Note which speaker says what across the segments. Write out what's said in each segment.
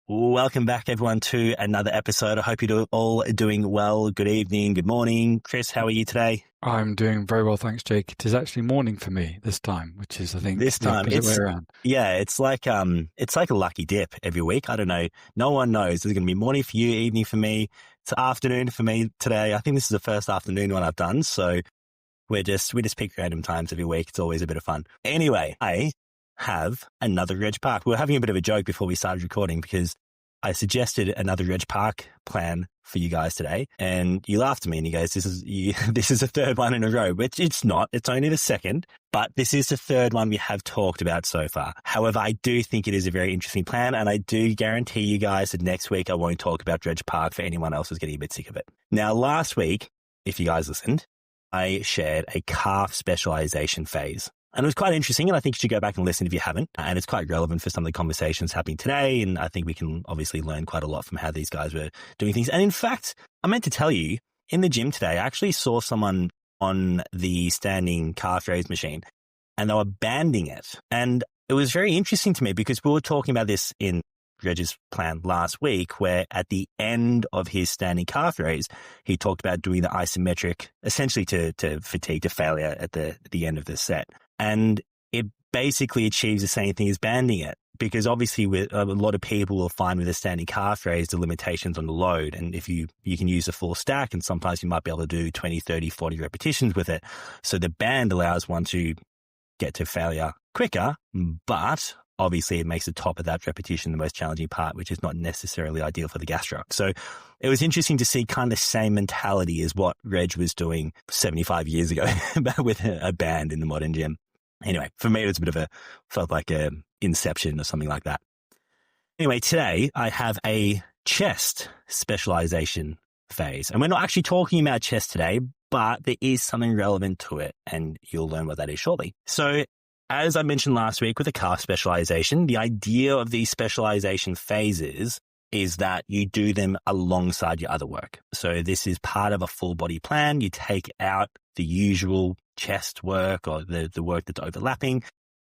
Speaker 1: Welcome back, everyone, to another episode. I hope you're all doing well. Good evening, good morning. Chris, how are you today?
Speaker 2: I'm doing very well, thanks, Jake. It is actually morning for me this time, which is, I think,
Speaker 1: This
Speaker 2: the
Speaker 1: time,
Speaker 2: opposite way around.
Speaker 1: it's like a lucky dip every week. I don't know. No one knows. There's going to be morning for you, evening for me. It's afternoon for me today. I think this is the first afternoon one I've done. So we just pick random times every week. It's always a bit of fun. Anyway, I have another Reg Park. We were having a bit of a joke before we started recording because I suggested another Reg Park plan for you guys today, and you laughed at me and you guys, this is the third one in a row, which it's not. It's only the second, but this is the third one we have talked about so far. However, I do think it is a very interesting plan, and I do guarantee you guys that next week I won't talk about Reg Park for anyone else who's getting a bit sick of it. Now, last week, if you guys listened, I shared a calf specialization phase. And it was quite interesting, and I think you should go back and listen if you haven't. And it's quite relevant for some of the conversations happening today, and I think we can obviously learn quite a lot from how these guys were doing things. And in fact, I meant to tell you, in the gym today, I actually saw someone on the standing calf raise machine, and they were banding it. And it was very interesting to me because we were talking about this in Reg's plan last week, where at the end of his standing calf raise, he talked about doing the isometric, essentially to fatigue, to failure at the end of the set. And it basically achieves the same thing as banding it, because obviously with a lot of people will find with a standing calf raise, the limitations on the load. And if you can use a full stack, and sometimes you might be able to do 20, 30, 40 repetitions with it. So the band allows one to get to failure quicker, but obviously it makes the top of that repetition the most challenging part, which is not necessarily ideal for the gastro. So it was interesting to see kind of the same mentality as what Reg was doing 75 years ago with a band in the modern gym. Anyway, for me, it was felt like a inception or something like that. Anyway, today I have a chest specialization phase, and we're not actually talking about chest today, but there is something relevant to it, and you'll learn what that is shortly. So as I mentioned last week with the calf specialization, the idea of these specialization phases is that you do them alongside your other work. So this is part of a full body plan. You take out the usual chest work or the work that's overlapping,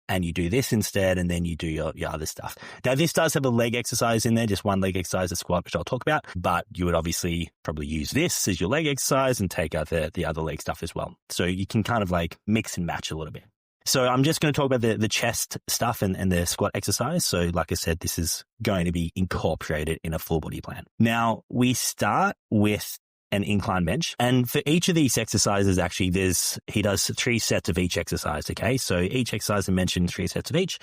Speaker 1: and you do this instead, and then you do your other stuff. Now, this does have a leg exercise in there, just one leg exercise, a squat, which I'll talk about, but you would obviously probably use this as your leg exercise and take out the other leg stuff as well. So you can kind of like mix and match a little bit. So I'm just going to talk about the chest stuff and the squat exercise. So like I said, this is going to be incorporated in a full body plan. Now, we start with an incline bench. And for each of these exercises, actually, he does 3 sets of each exercise, okay? So each exercise I mentioned 3 sets of each,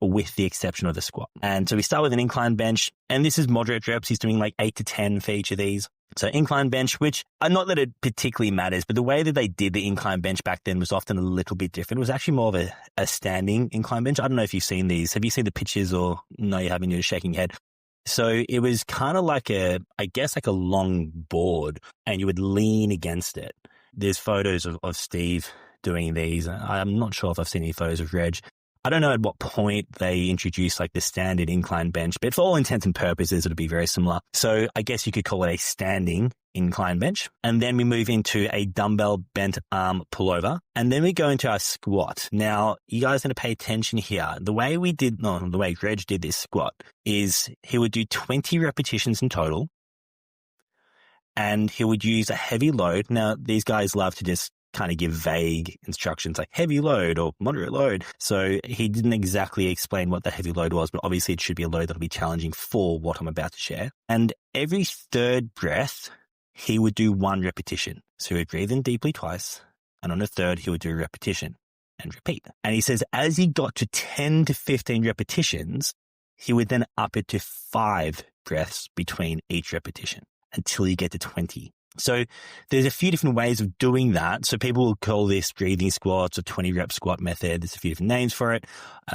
Speaker 1: with the exception of the squat. And so we start with an incline bench, and this is moderate reps. He's doing like 8 to 10 for each of these. So incline bench, which not that it particularly matters, but the way that they did the incline bench back then was often a little bit different. It was actually more of a standing incline bench. I don't know if you've seen these. Have you seen the pictures, or no, you haven't, you're shaking your head. So it was kind of like a long board, and you would lean against it. There's photos of Steve doing these. I'm not sure if I've seen any photos of Reg. I don't know at what point they introduced like the standard incline bench, but for all intents and purposes, it'll be very similar. So I guess you could call it a standing incline bench. And then we move into a dumbbell bent arm pullover. And then we go into our squat. Now, you guys are going to pay attention here. The way Reg did this squat is he would do 20 repetitions in total, and he would use a heavy load. Now, these guys love to just kind of give vague instructions like heavy load or moderate load. So he didn't exactly explain what the heavy load was, but obviously it should be a load that'll be challenging for what I'm about to share. And every third breath, he would do 1 repetition. So he would breathe in deeply twice, and on the third, he would do a repetition and repeat. And he says as he got to 10 to 15 repetitions, he would then up it to 5 breaths between each repetition until you get to 20. So there's a few different ways of doing that. So people will call this breathing squats or 20 rep squat method. There's a few different names for it.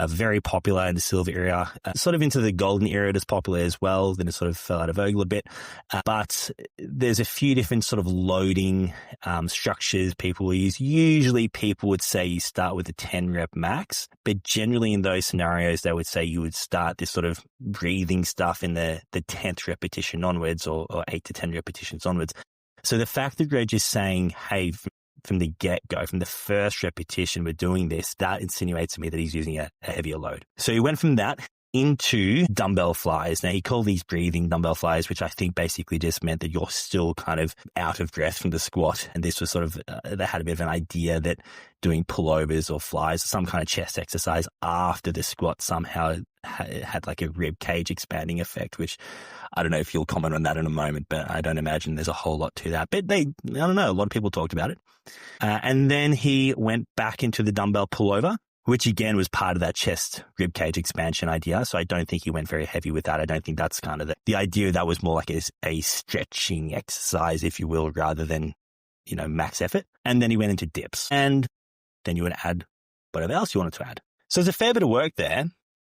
Speaker 1: Very popular in the silver era, sort of into the golden era. It's popular as well. Then it sort of fell out of vogue a bit. But there's a few different sort of loading structures people will use. Usually people would say you start with a 10 rep max, but generally in those scenarios, they would say you would start this sort of breathing stuff in the 10th repetition onwards, or 8 to 10 repetitions onwards. So the fact that Reg is saying, hey, from the get-go, from the first repetition we're doing this, that insinuates to me that he's using a heavier load. So he went from that. into dumbbell flies. Now, he called these breathing dumbbell flies, which I think basically just meant that you're still kind of out of breath from the squat. And this was sort of, they had a bit of an idea that doing pullovers or flies, some kind of chest exercise after the squat somehow had like a rib cage expanding effect, which I don't know if you'll comment on that in a moment, but I don't imagine there's a whole lot to that. But I don't know, a lot of people talked about it. And then he went back into the dumbbell pullover, which again was part of that chest rib cage expansion idea. So I don't think he went very heavy with that. I don't think that's kind of the idea. That was more like a stretching exercise, if you will, rather than, max effort. And then he went into dips, and then you would add whatever else you wanted to add. So there's a fair bit of work there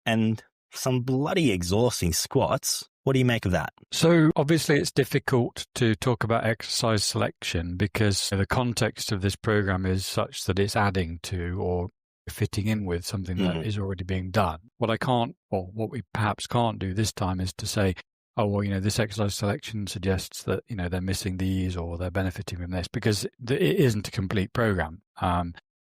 Speaker 1: and some bloody exhausting squats. What do you make of that?
Speaker 2: So obviously it's difficult to talk about exercise selection because the context of this program is such that it's adding to or fitting in with something that is already being done. What we perhaps can't do this time is to say, this exercise selection suggests that, they're missing these or they're benefiting from this, because it isn't a complete program.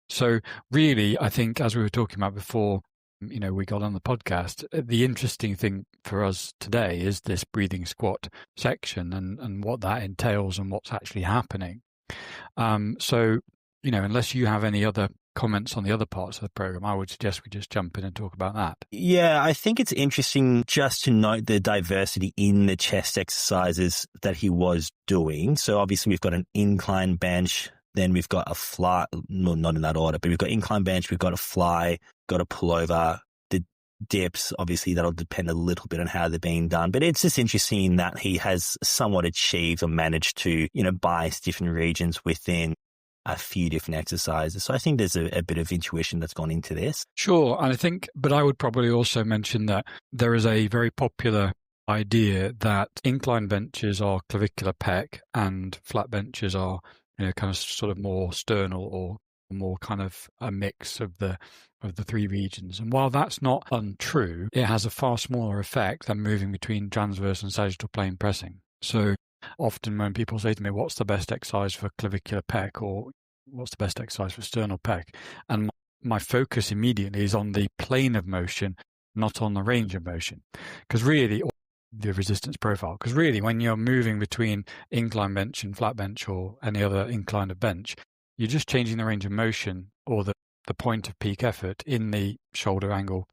Speaker 2: So really, I think, as we were talking about before, we got on the podcast, the interesting thing for us today is this breathing squat section and what that entails and what's actually happening. So, unless you have any other comments on the other parts of the program, I would suggest we just jump in and talk about that.
Speaker 1: Yeah, I think it's interesting just to note the diversity in the chest exercises that he was doing. So obviously we've got an incline bench, then we've got a fly, no, not in that order, but we've got incline bench, we've got a fly, got a pullover, the dips. Obviously that'll depend a little bit on how they're being done, but it's just interesting that he has somewhat achieved or managed to, bias different regions within a few different exercises. So I think there's a bit of intuition that's gone into this.
Speaker 2: Sure. And but I would probably also mention that there is a very popular idea that incline benches are clavicular pec and flat benches are, kind of sort of more sternal or more kind of a mix of the three regions. And while that's not untrue, it has a far smaller effect than moving between transverse and sagittal plane pressing. So often when people say to me, what's the best exercise for clavicular pec or what's the best exercise for sternal pec? And my focus immediately is on the plane of motion, not on the range of motion. Because really, the resistance profile, because really when you're moving between incline bench and flat bench or any other incline of bench, you're just changing the range of motion or the point of peak effort in the shoulder angle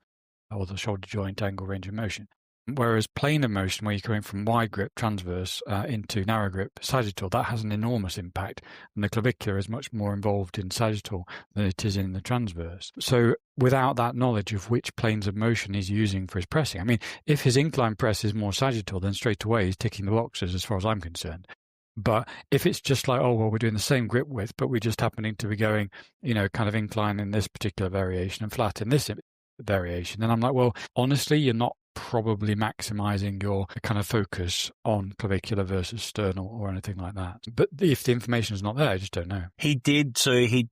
Speaker 2: or the shoulder joint angle range of motion. Whereas plane of motion, where you're going from wide grip transverse into narrow grip sagittal, that has an enormous impact. And the clavicular is much more involved in sagittal than it is in the transverse. So without that knowledge of which planes of motion he's using for his pressing, I mean, if his incline press is more sagittal, then straight away he's ticking the boxes as far as I'm concerned. But if it's just like, we're doing the same grip width, but we're just happening to be going, kind of incline in this particular variation and flat in this variation, then I'm like, well, honestly, you're not probably maximizing your kind of focus on clavicular versus sternal or anything like that. But if the information is not there, I just don't know.
Speaker 1: He did. So he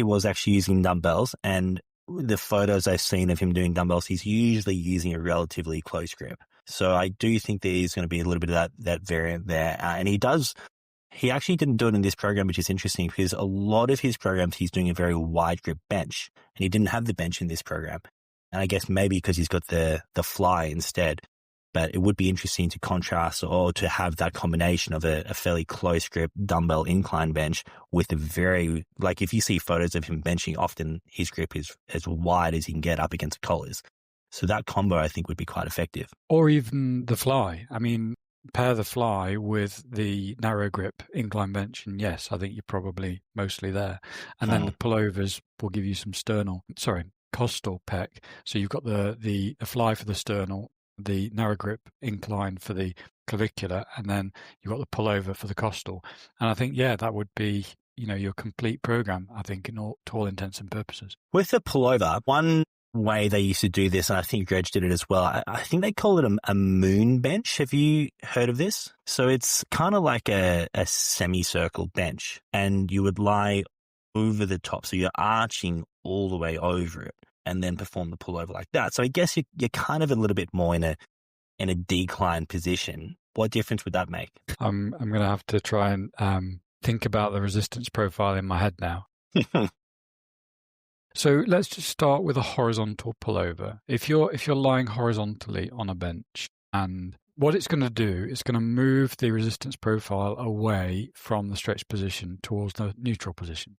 Speaker 1: was actually using dumbbells, and the photos I've seen of him doing dumbbells, he's usually using a relatively close grip. So I do think there is going to be a little bit of that variant there. And he actually didn't do it in this program, which is interesting because a lot of his programs, he's doing a very wide grip bench, and he didn't have the bench in this program. And I guess maybe because he's got the fly instead. But it would be interesting to contrast or to have that combination of a fairly close grip dumbbell incline bench with a very, like if you see photos of him benching, often his grip is as wide as he can get up against collars. So that combo, I think, would be quite effective.
Speaker 2: Or even the fly. I mean, pair the fly with the narrow grip incline bench, and yes, I think you're probably mostly there. And then the pullovers will give you some costal pec. So you've got the fly for the sternal, the narrow grip incline for the clavicular, and then you've got the pullover for the costal. And I think, that would be, your complete program, I think, to all intents and purposes.
Speaker 1: With the pullover, one way they used to do this, and I think Reg did it as well, I think they call it a moon bench. Have you heard of this? So it's kind of like a semicircle bench, and you would lie over the top. So you're arching all the way over it and then perform the pullover like that. So I guess you're kind of a little bit more in a decline position. What difference would that make?
Speaker 2: I'm going to have to try and think about the resistance profile in my head now. So let's just start with a horizontal pullover. If you're lying horizontally on a bench, and what it's going to do is going to move the resistance profile away from the stretched position towards the neutral position.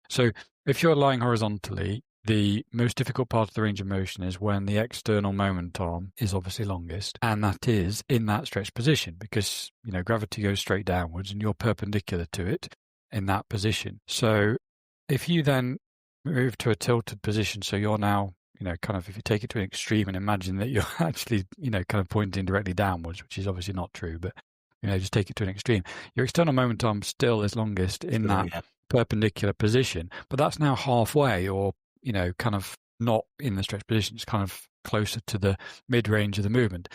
Speaker 2: So if you're lying horizontally, the most difficult part of the range of motion is when the external moment arm is obviously longest, and that is in that stretched position because, gravity goes straight downwards and you're perpendicular to it in that position. So if you then move to a tilted position, so you're now, if you take it to an extreme and imagine that you're actually, kind of pointing directly downwards, which is obviously not true, but, just take it to an extreme. Your external moment arm still is longest in that perpendicular position, but that's now halfway or, kind of not in the stretched position. It's kind of closer to the mid-range of the movement.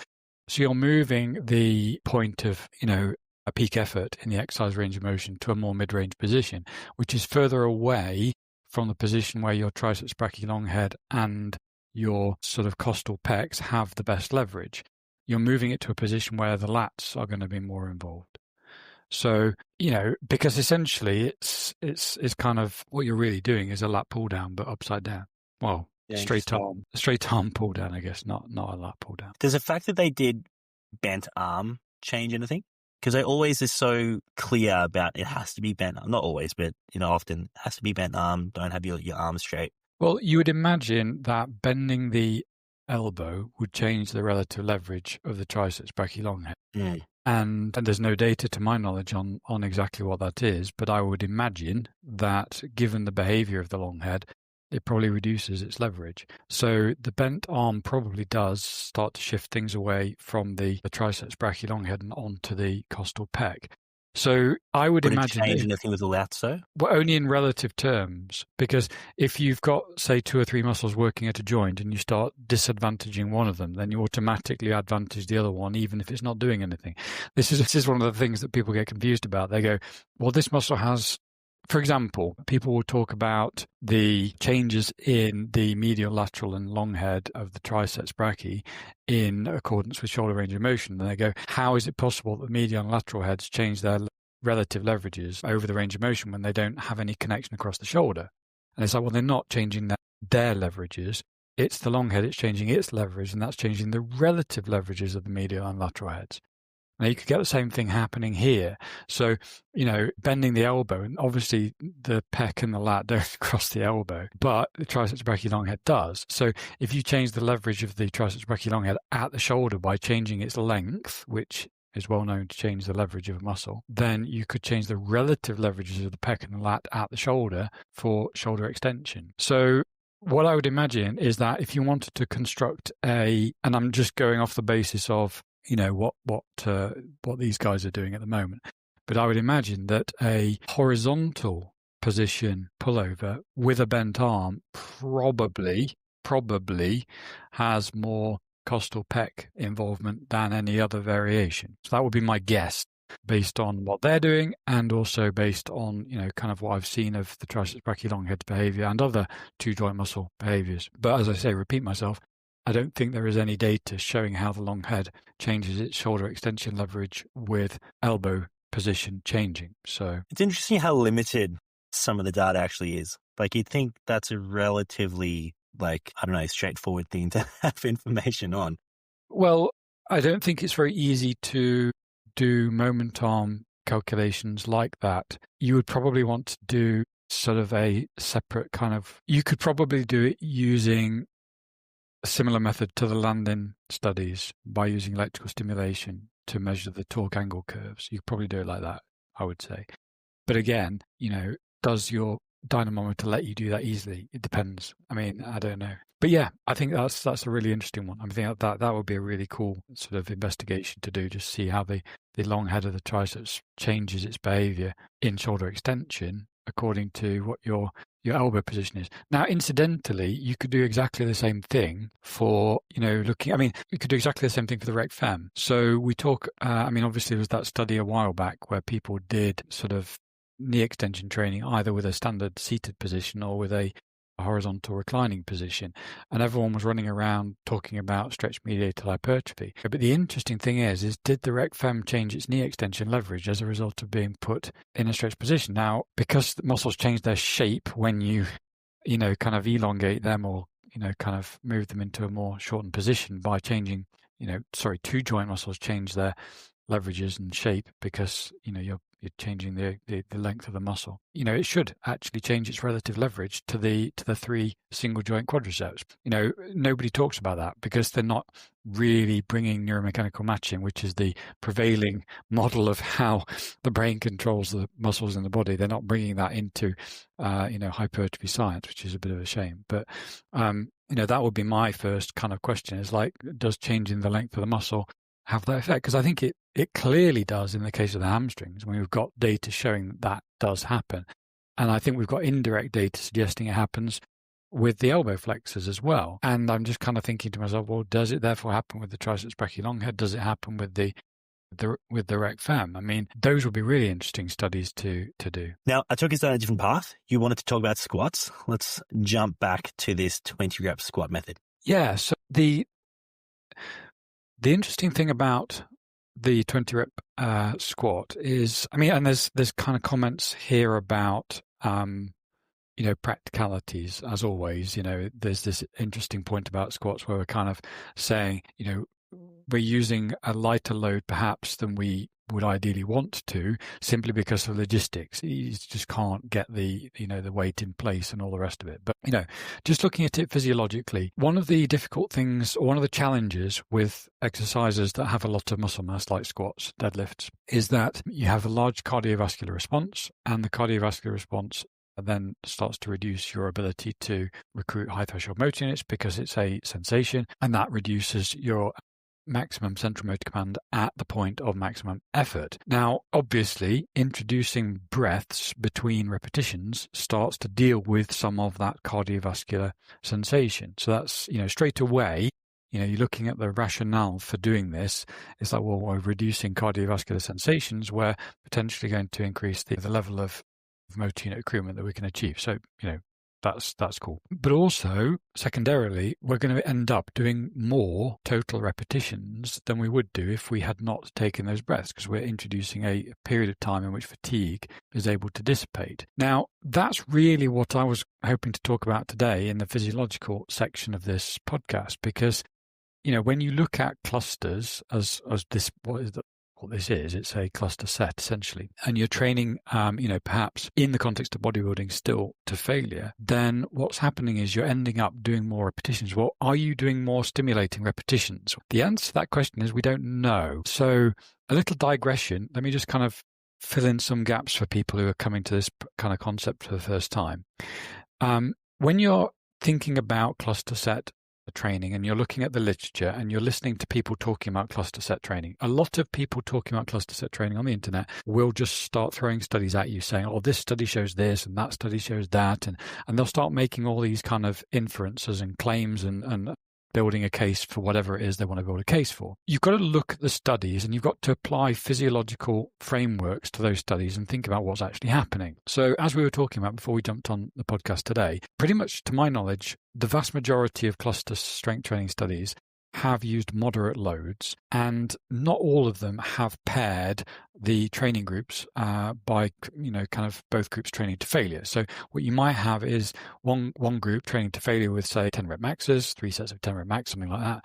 Speaker 2: So you're moving the point of, a peak effort in the exercise range of motion to a more mid-range position, which is further away from the position where your triceps brachii long head and your sort of costal pecs have the best leverage. You're moving it to a position where the lats are going to be more involved. So, because essentially it's kind of what you're really doing is a lat pull down, but upside down. Well, straight arm pull down, I guess, not a lat pull down.
Speaker 1: Does the fact that they did bent arm change anything? Because they always are so clear about it has to be bent arm. Not always, but, often it has to be bent arm. Don't have your arm straight.
Speaker 2: Well, you would imagine that bending the elbow would change the relative leverage of the triceps brachii long head.
Speaker 1: Mm.
Speaker 2: And there's no data to my knowledge on exactly what that is, but I would imagine that given the behavior of the long head, it probably reduces its leverage. So the bent arm probably does start to shift things away from the triceps brachii long head and onto the costal pec. So I would imagine
Speaker 1: it change anything with the lats though?
Speaker 2: Well, only in relative terms, because if you've got, say, 2 or 3 muscles working at a joint and you start disadvantaging one of them, then you automatically advantage the other one, even if it's not doing anything. This is one of the things that people get confused about. They go, well, this muscle has, for example, people will talk about the changes in the medial, lateral and long head of the triceps brachii in accordance with shoulder range of motion. And they go, how is it possible that medial and lateral heads change their relative leverages over the range of motion when they don't have any connection across the shoulder? And it's like, well, they're not changing their leverages. It's the long head, it's changing its leverage, and that's changing the relative leverages of the medial and lateral heads. Now, you could get the same thing happening here. So, bending the elbow, and obviously the pec and the lat don't cross the elbow, but the triceps brachii long head does. So if you change the leverage of the triceps brachii long head at the shoulder by changing its length, which is well known to change the leverage of a muscle, then you could change the relative leverages of the pec and the lat at the shoulder for shoulder extension. So what I would imagine is that if you wanted to construct and I'm just going off the basis of what these guys are doing at the moment, but I would imagine that a horizontal position pullover with a bent arm probably has more costal pec involvement than any other variation. So that would be my guess based on what they're doing and also based on, kind of what I've seen of the triceps brachii long head behavior and other 2 joint muscle behaviors. But as I say, repeat myself, I don't think there is any data showing how the long head changes its shoulder extension leverage with elbow position changing. So
Speaker 1: it's interesting how limited some of the data actually is. Like, you'd think that's a relatively, straightforward thing to have information on.
Speaker 2: Well, I don't think it's very easy to do moment arm calculations like that. You would probably want to do sort of a separate you could probably do it using a similar method to the Landin studies by using electrical stimulation to measure the torque angle curves. You could probably do it like that, I would say. But again, does your dynamometer let you do that easily? It depends. I mean, I don't know. But yeah, I think that's a really interesting one. I think that would be a really cool sort of investigation to do, just see how the long head of the triceps changes its behavior in shoulder extension according to what your elbow position is. Now, incidentally, you could do exactly the same thing for, you could do exactly the same thing for the rec fem. So we talk, obviously there was that study a while back where people did sort of knee extension training either with a standard seated position or with a horizontal reclining position, and everyone was running around talking about stretch mediated hypertrophy. But the interesting thing is did the rec fem change its knee extension leverage as a result of being put in a stretch position? Now, because the muscles change their shape when you kind of elongate them or, kind of move them into a more shortened position by changing, two joint muscles change their leverages and shape because, you're changing the length of the muscle. It should actually change its relative leverage to the 3 single joint quadriceps. Nobody talks about that because they're not really bringing neuromechanical matching, which is the prevailing model of how the brain controls the muscles in the body. They're not bringing that into, hypertrophy science, which is a bit of a shame. But, that would be my first kind of question is like, does changing the length of the muscle have that effect? Because I think it clearly does in the case of the hamstrings when we've got data showing that does happen. And I think we've got indirect data suggesting it happens with the elbow flexors as well. And I'm just kind of thinking to myself, well, does it therefore happen with the triceps brachii long head? Does it happen with the rec fem? I mean, those would be really interesting studies to do.
Speaker 1: Now, I took us down a different path. You wanted to talk about squats. Let's jump back to this 20 rep squat method.
Speaker 2: Yeah. So the interesting thing about the 20 rep squat is, and there's kind of comments here about, practicalities as always. There's this interesting point about squats where we're kind of saying, we're using a lighter load perhaps than we would ideally want to, simply because of logistics. You just can't get the weight in place and all the rest of it. But, just looking at it physiologically, one of the difficult things, or one of the challenges with exercises that have a lot of muscle mass, like squats, deadlifts, is that you have a large cardiovascular response, and the cardiovascular response then starts to reduce your ability to recruit high threshold motor units because it's a sensation, and that reduces your maximum central motor command at the point of maximum effort. Now, obviously, introducing breaths between repetitions starts to deal with some of that cardiovascular sensation. So that's, straight away, you're looking at the rationale for doing this. It's like, well, we're reducing cardiovascular sensations. We're potentially going to increase the level of motor unit recruitment that we can achieve. So, that's cool. But also, secondarily, we're going to end up doing more total repetitions than we would do if we had not taken those breaths, because we're introducing a period of time in which fatigue is able to dissipate. Now, that's really what I was hoping to talk about today in the physiological section of this podcast, because, when you look at clusters as this, what this is, it's a cluster set essentially, and you're training, perhaps in the context of bodybuilding still to failure, then what's happening is you're ending up doing more repetitions. Well, are you doing more stimulating repetitions? The answer to that question is we don't know. So a little digression, let me just kind of fill in some gaps for people who are coming to this kind of concept for the first time. When you're thinking about cluster set training and you're looking at the literature and you're listening to people talking about cluster set training, a lot of people talking about cluster set training on the internet will just start throwing studies at you saying, oh, this study shows this and that study shows that, and they'll start making all these kind of inferences and claims and building a case for whatever it is they want to build a case for. You've got to look at the studies and you've got to apply physiological frameworks to those studies and think about what's actually happening. So as we were talking about before we jumped on the podcast today, pretty much to my knowledge, the vast majority of cluster strength training studies have used moderate loads, and not all of them have paired the training groups by, kind of both groups training to failure. So what you might have is one group training to failure with, say, 10 rep maxes, 3 sets of 10 rep max, something like that.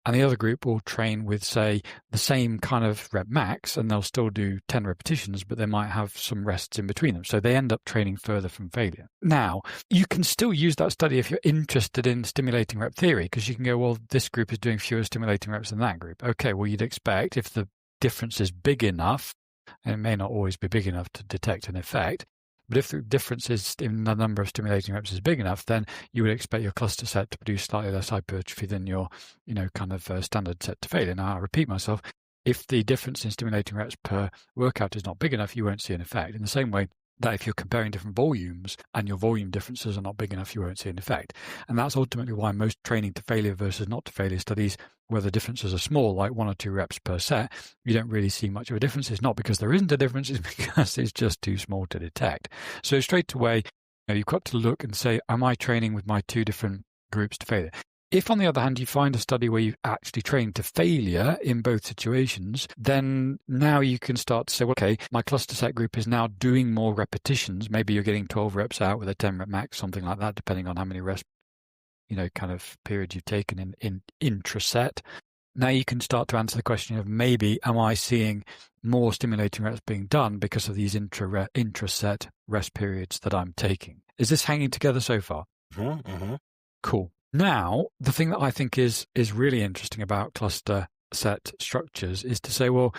Speaker 2: And the other group will train with, say, the same kind of rep max, and they'll still do 10 repetitions, but they might have some rests in between them. So they end up training further from failure. Now, you can still use that study if you're interested in stimulating rep theory, because you can go, well, this group is doing fewer stimulating reps than that group. Okay, well, you'd expect if the difference is big enough, and it may not always be big enough to detect an effect, but if the difference is in the number of stimulating reps is big enough, then you would expect your cluster set to produce slightly less hypertrophy than your, kind of standard set to failure. Now, I'll repeat myself. If the difference in stimulating reps per workout is not big enough, you won't see an effect. In the same way that if you're comparing different volumes and your volume differences are not big enough, you won't see an effect. And that's ultimately why most training to failure versus not to failure studies, where the differences are small, like 1 or 2 reps per set, you don't really see much of a difference. It's not because there isn't a difference, it's because it's just too small to detect. So straight away, you've got to look and say, am I training with my 2 different groups to failure? If, on the other hand, you find a study where you've actually trained to failure in both situations, then now you can start to say, well, okay, my cluster set group is now doing more repetitions. Maybe you're getting 12 reps out with a 10 rep max, something like that, depending on how many rest, kind of periods you've taken in intraset. Now you can start to answer the question of maybe am I seeing more stimulating reps being done because of these intraset rest periods that I'm taking? Is this hanging together so far?
Speaker 1: Mm-hmm.
Speaker 2: Cool. Now, the thing that I think is really interesting about cluster set structures is to say, well,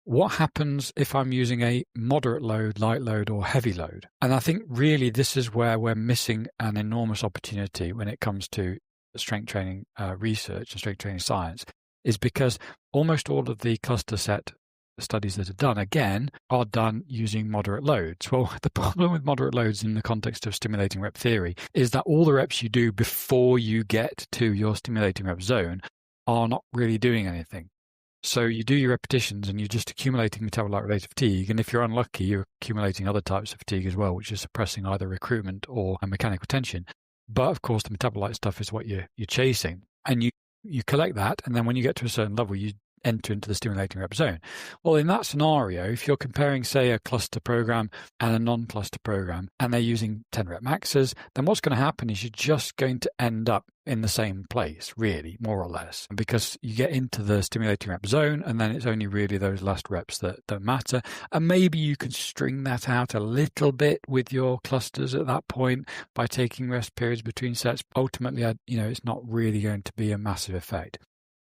Speaker 2: what happens if I'm using a moderate load, light load, or heavy load? And I think really this is where we're missing an enormous opportunity when it comes to strength training research and strength training science, is because almost all of the cluster set studies that are done, again, are done using moderate loads. Well, the problem with moderate loads in the context of stimulating rep theory is that all the reps you do before you get to your stimulating rep zone are not really doing anything. So you do your repetitions and you're just accumulating metabolite-related fatigue. And if you're unlucky, you're accumulating other types of fatigue as well, which is suppressing either recruitment or mechanical tension. But of course, the metabolite stuff is what you're chasing. And you collect that, and then when you get to a certain level, you enter into the stimulating rep zone. Well, in that scenario, if you're comparing, say, a cluster program and a non-cluster program, and they're using 10 rep maxes, then what's going to happen is you're just going to end up in the same place, really, more or less, because you get into the stimulating rep zone, and then it's only really those last reps that matter. And maybe you can string that out a little bit with your clusters at that point by taking rest periods between sets. Ultimately, it's not really going to be a massive effect.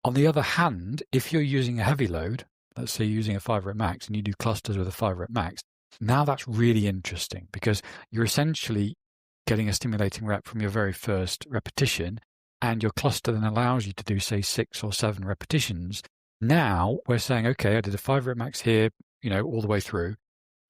Speaker 2: On the other hand, if you're using a heavy load, let's say using a 5 rep max, and you do clusters with a 5 rep max, now that's really interesting because you're essentially getting a stimulating rep from your very first repetition, and your cluster then allows you to do, say, 6 or 7 repetitions. Now we're saying, okay, I did a 5 rep max here, all the way through,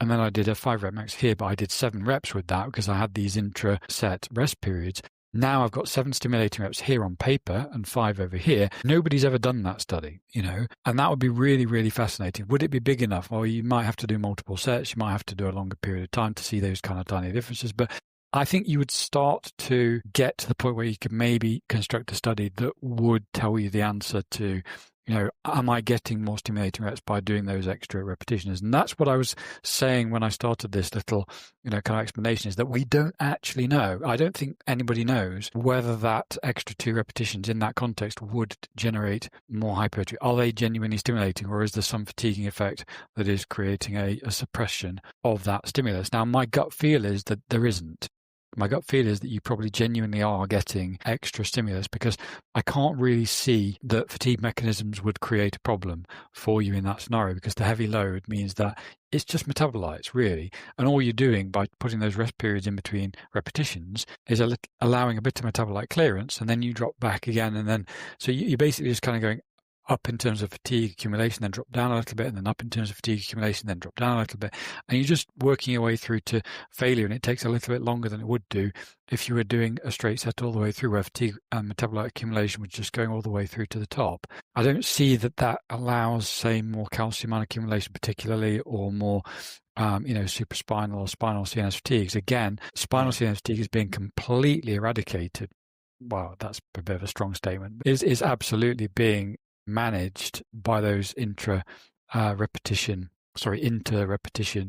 Speaker 2: and then I did a 5 rep max here, but I did 7 reps with that because I had these intra-set rest periods. Now I've got 7 stimulating reps here on paper and 5 over here. Nobody's ever done that study, and that would be really, really fascinating. Would it be big enough? Well, you might have to do multiple sets. You might have to do a longer period of time to see those kind of tiny differences. But I think you would start to get to the point where you could maybe construct a study that would tell you the answer to, am I getting more stimulating reps by doing those extra repetitions? And that's what I was saying when I started this little, kind of explanation, is that we don't actually know. I don't think anybody knows whether that extra 2 repetitions in that context would generate more hypertrophy. Are they genuinely stimulating, or is there some fatiguing effect that is creating a suppression of that stimulus? Now, my gut feel is that there isn't. My gut feel is that you probably genuinely are getting extra stimulus, because I can't really see that fatigue mechanisms would create a problem for you in that scenario, because the heavy load means that it's just metabolites, really. And all you're doing by putting those rest periods in between repetitions is allowing a bit of metabolite clearance, and then you drop back again. And then, so you're basically just kind of going up in terms of fatigue accumulation, then drop down a little bit, and then up in terms of fatigue accumulation, then drop down a little bit. And you're just working your way through to failure, and it takes a little bit longer than it would do if you were doing a straight set all the way through, where fatigue and metabolite accumulation was just going all the way through to the top. I don't see that allows, say, more calcium ion accumulation particularly, or more supraspinal or spinal CNS fatigues. Again, spinal CNS fatigue is being completely eradicated. Well, that's a bit of a strong statement. Is absolutely being managed by those inter-repetition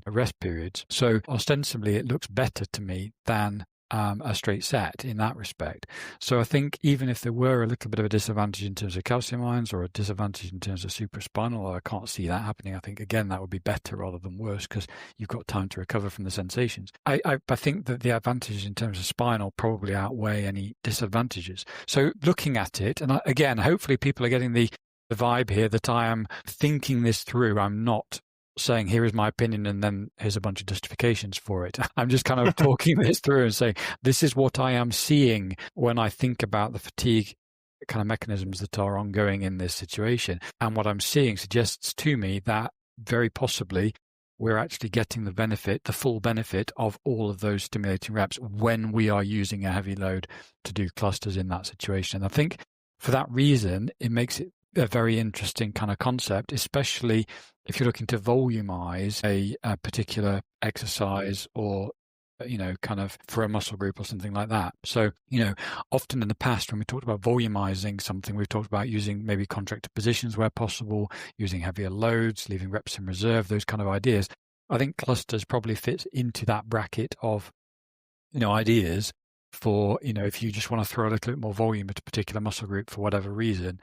Speaker 2: rest periods. So ostensibly it looks better to me than a straight set in that respect. So I think even if there were a little bit of a disadvantage in terms of calcium ions, or a disadvantage in terms of supraspinal, I can't see that happening. I think, again, that would be better rather than worse, because you've got time to recover from the sensations. I think that the advantages in terms of spinal probably outweigh any disadvantages. So looking at it, and again, hopefully people are getting the vibe here that I am thinking this through. I'm not saying, here is my opinion, and then here's a bunch of justifications for it. I'm just kind of talking this through and saying, this is what I am seeing when I think about the fatigue kind of mechanisms that are ongoing in this situation. And what I'm seeing suggests to me that very possibly we're actually getting the full benefit of all of those stimulating reps when we are using a heavy load to do clusters in that situation. And I think for that reason, it makes it a very interesting kind of concept, especially if you're looking to volumize a particular exercise or kind of for a muscle group or something like that. So, often in the past when we talked about volumizing something, we've talked about using maybe contracted positions where possible, using heavier loads, leaving reps in reserve, those kind of ideas. I think clusters probably fits into that bracket of, ideas for, if you just want to throw a little bit more volume at a particular muscle group for whatever reason,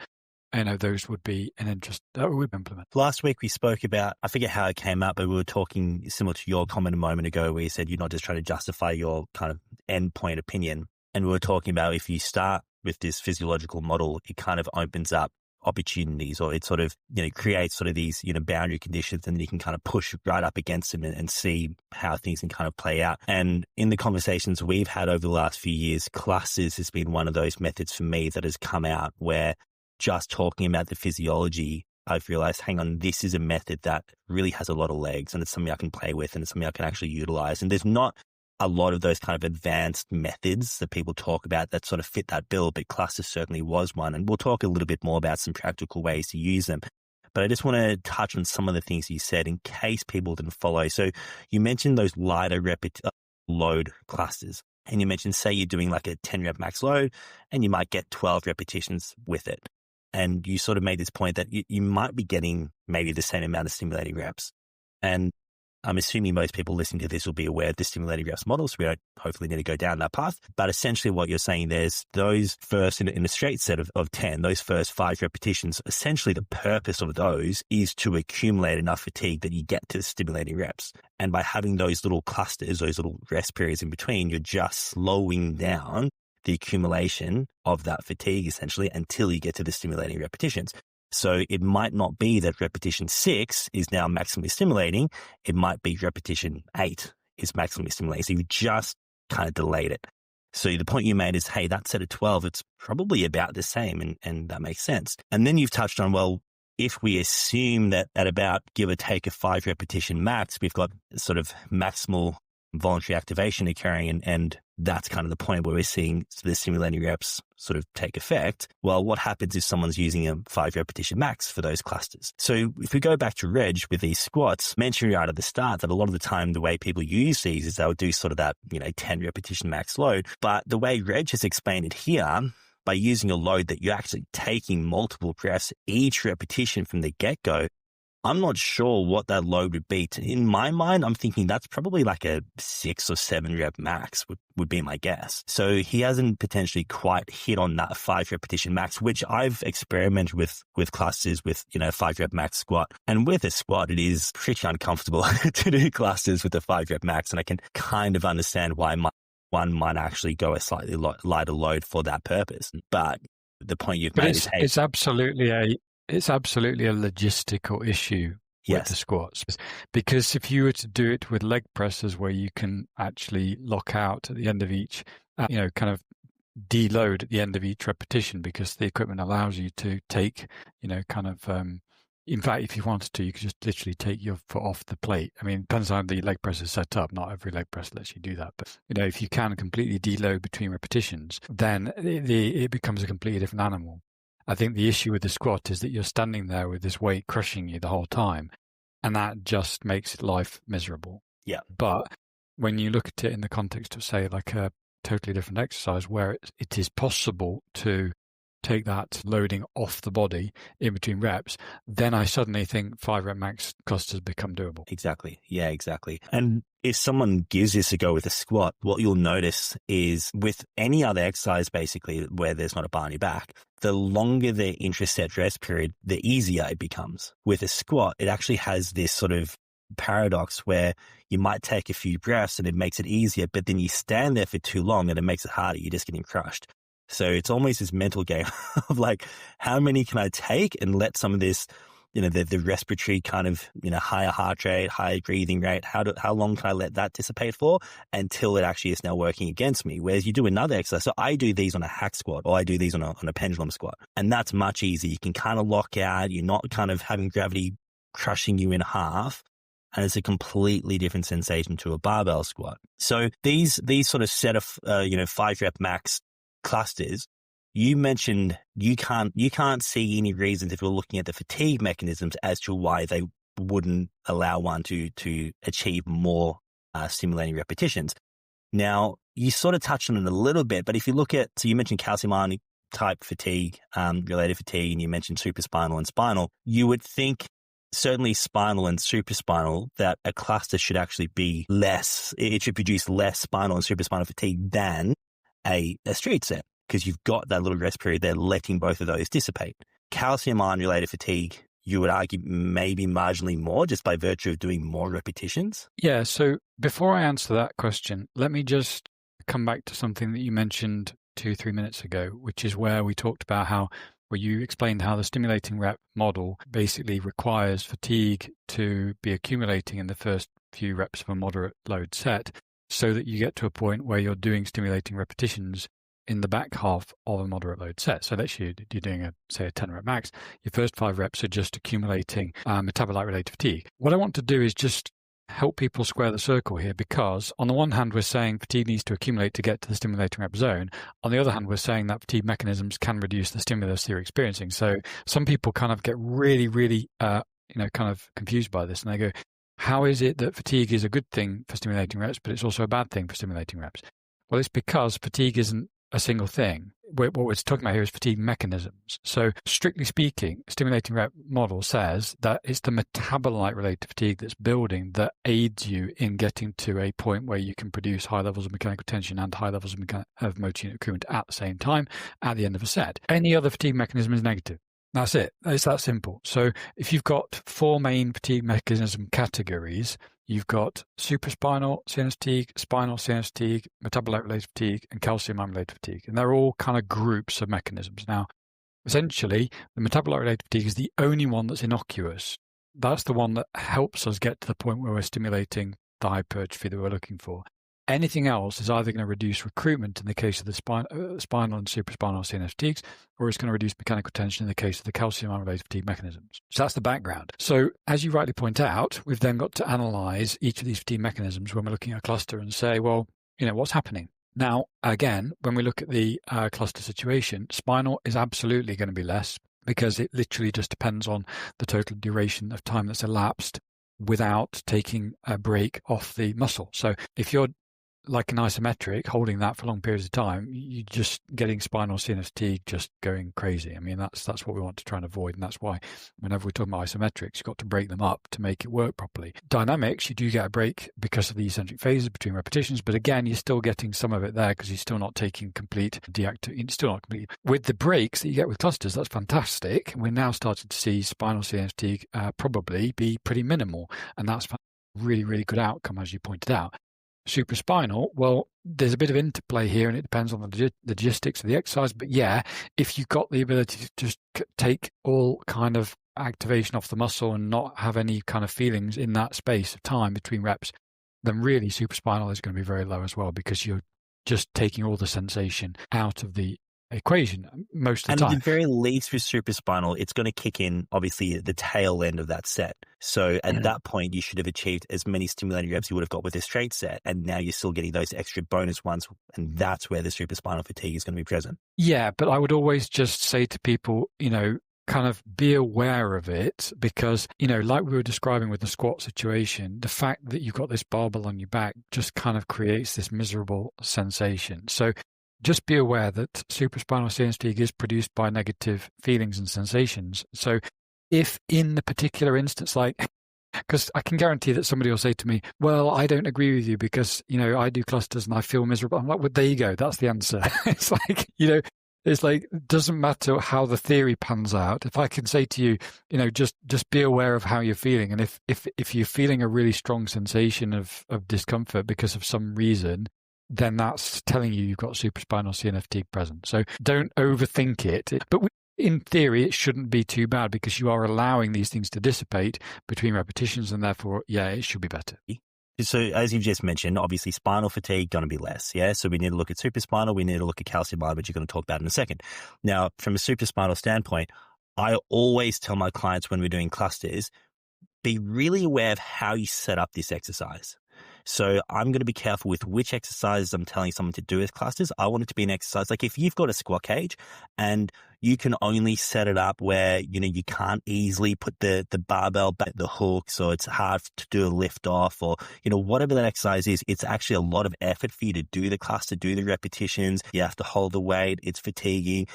Speaker 2: those would be an interest that we would implement.
Speaker 1: Last week we spoke about, I forget how it came up, but we were talking similar to your comment a moment ago where you said you're not just trying to justify your kind of endpoint opinion. And we were talking about if you start with this physiological model, it kind of opens up opportunities, or it sort of, creates sort of these, boundary conditions, and then you can kind of push right up against them and see how things can kind of play out. And in the conversations we've had over the last few years, clusters has been one of those methods for me that has come out where just talking about the physiology, I've realized, hang on, this is a method that really has a lot of legs, and it's something I can play with, and it's something I can actually utilize. And there's not a lot of those kind of advanced methods that people talk about that sort of fit that bill, but cluster certainly was one. And we'll talk a little bit more about some practical ways to use them. But I just want to touch on some of the things you said in case people didn't follow. So you mentioned those lighter load clusters. And you mentioned, say you're doing like a 10 rep max load and you might get 12 repetitions with it. And you sort of made this point that you might be getting maybe the same amount of stimulating reps. And I'm assuming most people listening to this will be aware of the stimulating reps model, so we don't hopefully need to go down that path. But essentially what you're saying, there's those first, in a straight set of 10, those first 5 repetitions, essentially the purpose of those is to accumulate enough fatigue that you get to the stimulating reps. And by having those little clusters, those little rest periods in between, you're just slowing down the accumulation of that fatigue essentially until you get to the stimulating repetitions. So it might not be that repetition 6 is now maximally stimulating. It might be repetition 8 is maximally stimulating. So you just kind of delayed it. So the point you made is, hey, that set of 12, it's probably about the same, and that makes sense. And then you've touched on, well, if we assume that at about give or take a 5 repetition max, we've got sort of maximal voluntary activation occurring, and that's kind of the point where we're seeing the stimulating reps sort of take effect. Well, what happens if someone's using a 5 repetition max for those clusters? So if we go back to Reg with these squats, mentioned right at the start that a lot of the time the way people use these is they'll do sort of that, 10 repetition max load. But the way Reg has explained it here, by using a load that you're actually taking multiple reps each repetition from the get-go, I'm not sure what that load would be. In my mind, I'm thinking that's probably like a 6 or 7 rep max would be my guess. So he hasn't potentially quite hit on that 5 repetition max, which I've experimented with clusters with, 5 rep max squat. And with a squat, it is pretty uncomfortable to do clusters with a 5 rep max. And I can kind of understand why one might actually go a slightly lighter load for that purpose. But the point you've made is, hey,
Speaker 2: it's absolutely a logistical issue with the squats, because if you were to do it with leg presses where you can actually lock out at the end of each, kind of deload at the end of each repetition, because the equipment allows you to take, in fact, if you wanted to, you could just literally take your foot off the plate. I mean, depends on how the leg press is set up. Not every leg press lets you do that. But, if you can completely deload between repetitions, then it becomes a completely different animal. I think the issue with the squat is that you're standing there with this weight crushing you the whole time, and that just makes life miserable.
Speaker 1: Yeah.
Speaker 2: But when you look at it in the context of, say, like a totally different exercise where it is possible to take that loading off the body in between reps, then I suddenly think 5 rep max clusters become doable.
Speaker 1: Exactly. Yeah, exactly. And if someone gives this a go with a squat, what you'll notice is with any other exercise, basically, where there's not a bar on your back, the longer the intraset rest period, the easier it becomes. With a squat, it actually has this sort of paradox where you might take a few breaths and it makes it easier, but then you stand there for too long and it makes it harder. You're just getting crushed. So it's almost this mental game of like, how many can I take and let some of this, the respiratory kind of, higher heart rate, higher breathing rate, how long can I let that dissipate for until it actually is now working against me? Whereas you do another exercise. So I do these on a hack squat, or I do these on a pendulum squat, and that's much easier. You can kind of lock out. You're not kind of having gravity crushing you in half. And it's a completely different sensation to a barbell squat. So these sort of set of, 5 rep max clusters, you mentioned you can't see any reasons, if you're looking at the fatigue mechanisms, as to why they wouldn't allow one to achieve more stimulating repetitions. Now, you sort of touched on it a little bit, but if you look at, so you mentioned calcium ion type fatigue, related fatigue, and you mentioned supraspinal and spinal, you would think certainly spinal and supraspinal that a cluster should actually be less, it should produce less spinal and supraspinal fatigue than a straight set, because you've got that little rest period there letting both of those dissipate. Calcium ion related fatigue, you would argue maybe marginally more just by virtue of doing more repetitions?
Speaker 2: Yeah, so before I answer that question, let me just come back to something that you mentioned 2-3 minutes ago, which is where we talked about how, where you explained how the stimulating rep model basically requires fatigue to be accumulating in the first few reps of a moderate load set so that you get to a point where you're doing stimulating repetitions in the back half of a moderate load set. So let's say you're doing say a 10 rep max, your first 5 reps are just accumulating metabolite related fatigue. What I want to do is just help people square the circle here, because on the one hand, we're saying fatigue needs to accumulate to get to the stimulating rep zone. On the other hand, we're saying that fatigue mechanisms can reduce the stimulus you're experiencing. So some people kind of get really, kind of confused by this, and they go, how is it that fatigue is a good thing for stimulating reps, but it's also a bad thing for stimulating reps? Well, it's because fatigue isn't a single thing. What we're talking about here is fatigue mechanisms. So strictly speaking, stimulating rep model says that it's the metabolite related fatigue that's building that aids you in getting to a point where you can produce high levels of mechanical tension and high levels of motor unit accruement at the same time at the end of a set. Any other fatigue mechanism is negative. That's it. It's that simple. So if you've got 4 main fatigue mechanism categories, you've got supraspinal CNS fatigue, spinal CNS fatigue, metabolite-related fatigue, and calcium ion-related fatigue. And they're all kind of groups of mechanisms. Now, essentially, the metabolite-related fatigue is the only one that's innocuous. That's the one that helps us get to the point where we're stimulating the hypertrophy that we're looking for. Anything else is either going to reduce recruitment in the case of the spinal and supraspinal CNS fatigues, or it's going to reduce mechanical tension in the case of the calcium ion-related fatigue mechanisms. So that's the background. So as you rightly point out, we've then got to analyze each of these fatigue mechanisms when we're looking at a cluster and say, well, what's happening? Now, again, when we look at the cluster situation, spinal is absolutely going to be less because it literally just depends on the total duration of time that's elapsed without taking a break off the muscle. So if you're like an isometric, holding that for long periods of time, you're just getting spinal CNS fatigue just going crazy. I mean, that's what we want to try and avoid. And that's why whenever we're talking about isometrics, you've got to break them up to make it work properly. Dynamics, you do get a break because of the eccentric phases between repetitions. But again, you're still getting some of it there because you're still not taking complete deactivation. Still not complete. With the breaks that you get with clusters, that's fantastic. We're now starting to see spinal CNS fatigue probably be pretty minimal. And that's a really, really good outcome, as you pointed out. Supraspinal, well, there's a bit of interplay here and it depends on the logistics of the exercise. But yeah, if you've got the ability to just take all kind of activation off the muscle and not have any kind of feelings in that space of time between reps, then really supraspinal is going to be very low as well because you're just taking all the sensation out of the equation most of the time.
Speaker 1: And at the very least with supraspinal, it's going to kick in, obviously, at the tail end of that set. So at that point, you should have achieved as many stimulating reps you would have got with a straight set. And now you're still getting those extra bonus ones. And that's where the supraspinal fatigue is going to be present. Yeah,
Speaker 2: but I would always just say to people, kind of be aware of it because, like we were describing with the squat situation, the fact that you've got this barbell on your back just kind of creates this miserable sensation. So just be aware that supraspinal CNS fatigue is produced by negative feelings and sensations. So if in the particular instance, because I can guarantee that somebody will say to me, well, I don't agree with you because, I do clusters and I feel miserable. I'm like, well, there you go. That's the answer. It's like, it doesn't matter how the theory pans out. If I can say to you, just be aware of how you're feeling. And if you're feeling a really strong sensation of discomfort because of some reason, then that's telling you you've got supraspinal CNS fatigue present. So don't overthink it. But in theory, it shouldn't be too bad because you are allowing these things to dissipate between repetitions and therefore, yeah, it should be better.
Speaker 1: So as you've just mentioned, obviously spinal fatigue going to be less, yeah? So we need to look at supraspinal, we need to look at calcium ion, which you're going to talk about in a second. Now, from a supraspinal standpoint, I always tell my clients when we're doing clusters, be really aware of how you set up this exercise. So I'm going to be careful with which exercises I'm telling someone to do as clusters. I want it to be an exercise. Like if you've got a squat cage and you can only set it up where, you can't easily put the barbell back the hook, so it's hard to do a lift off, or, whatever that exercise is, it's actually a lot of effort for you to do the cluster, do the repetitions. You have to hold the weight. It's fatiguing.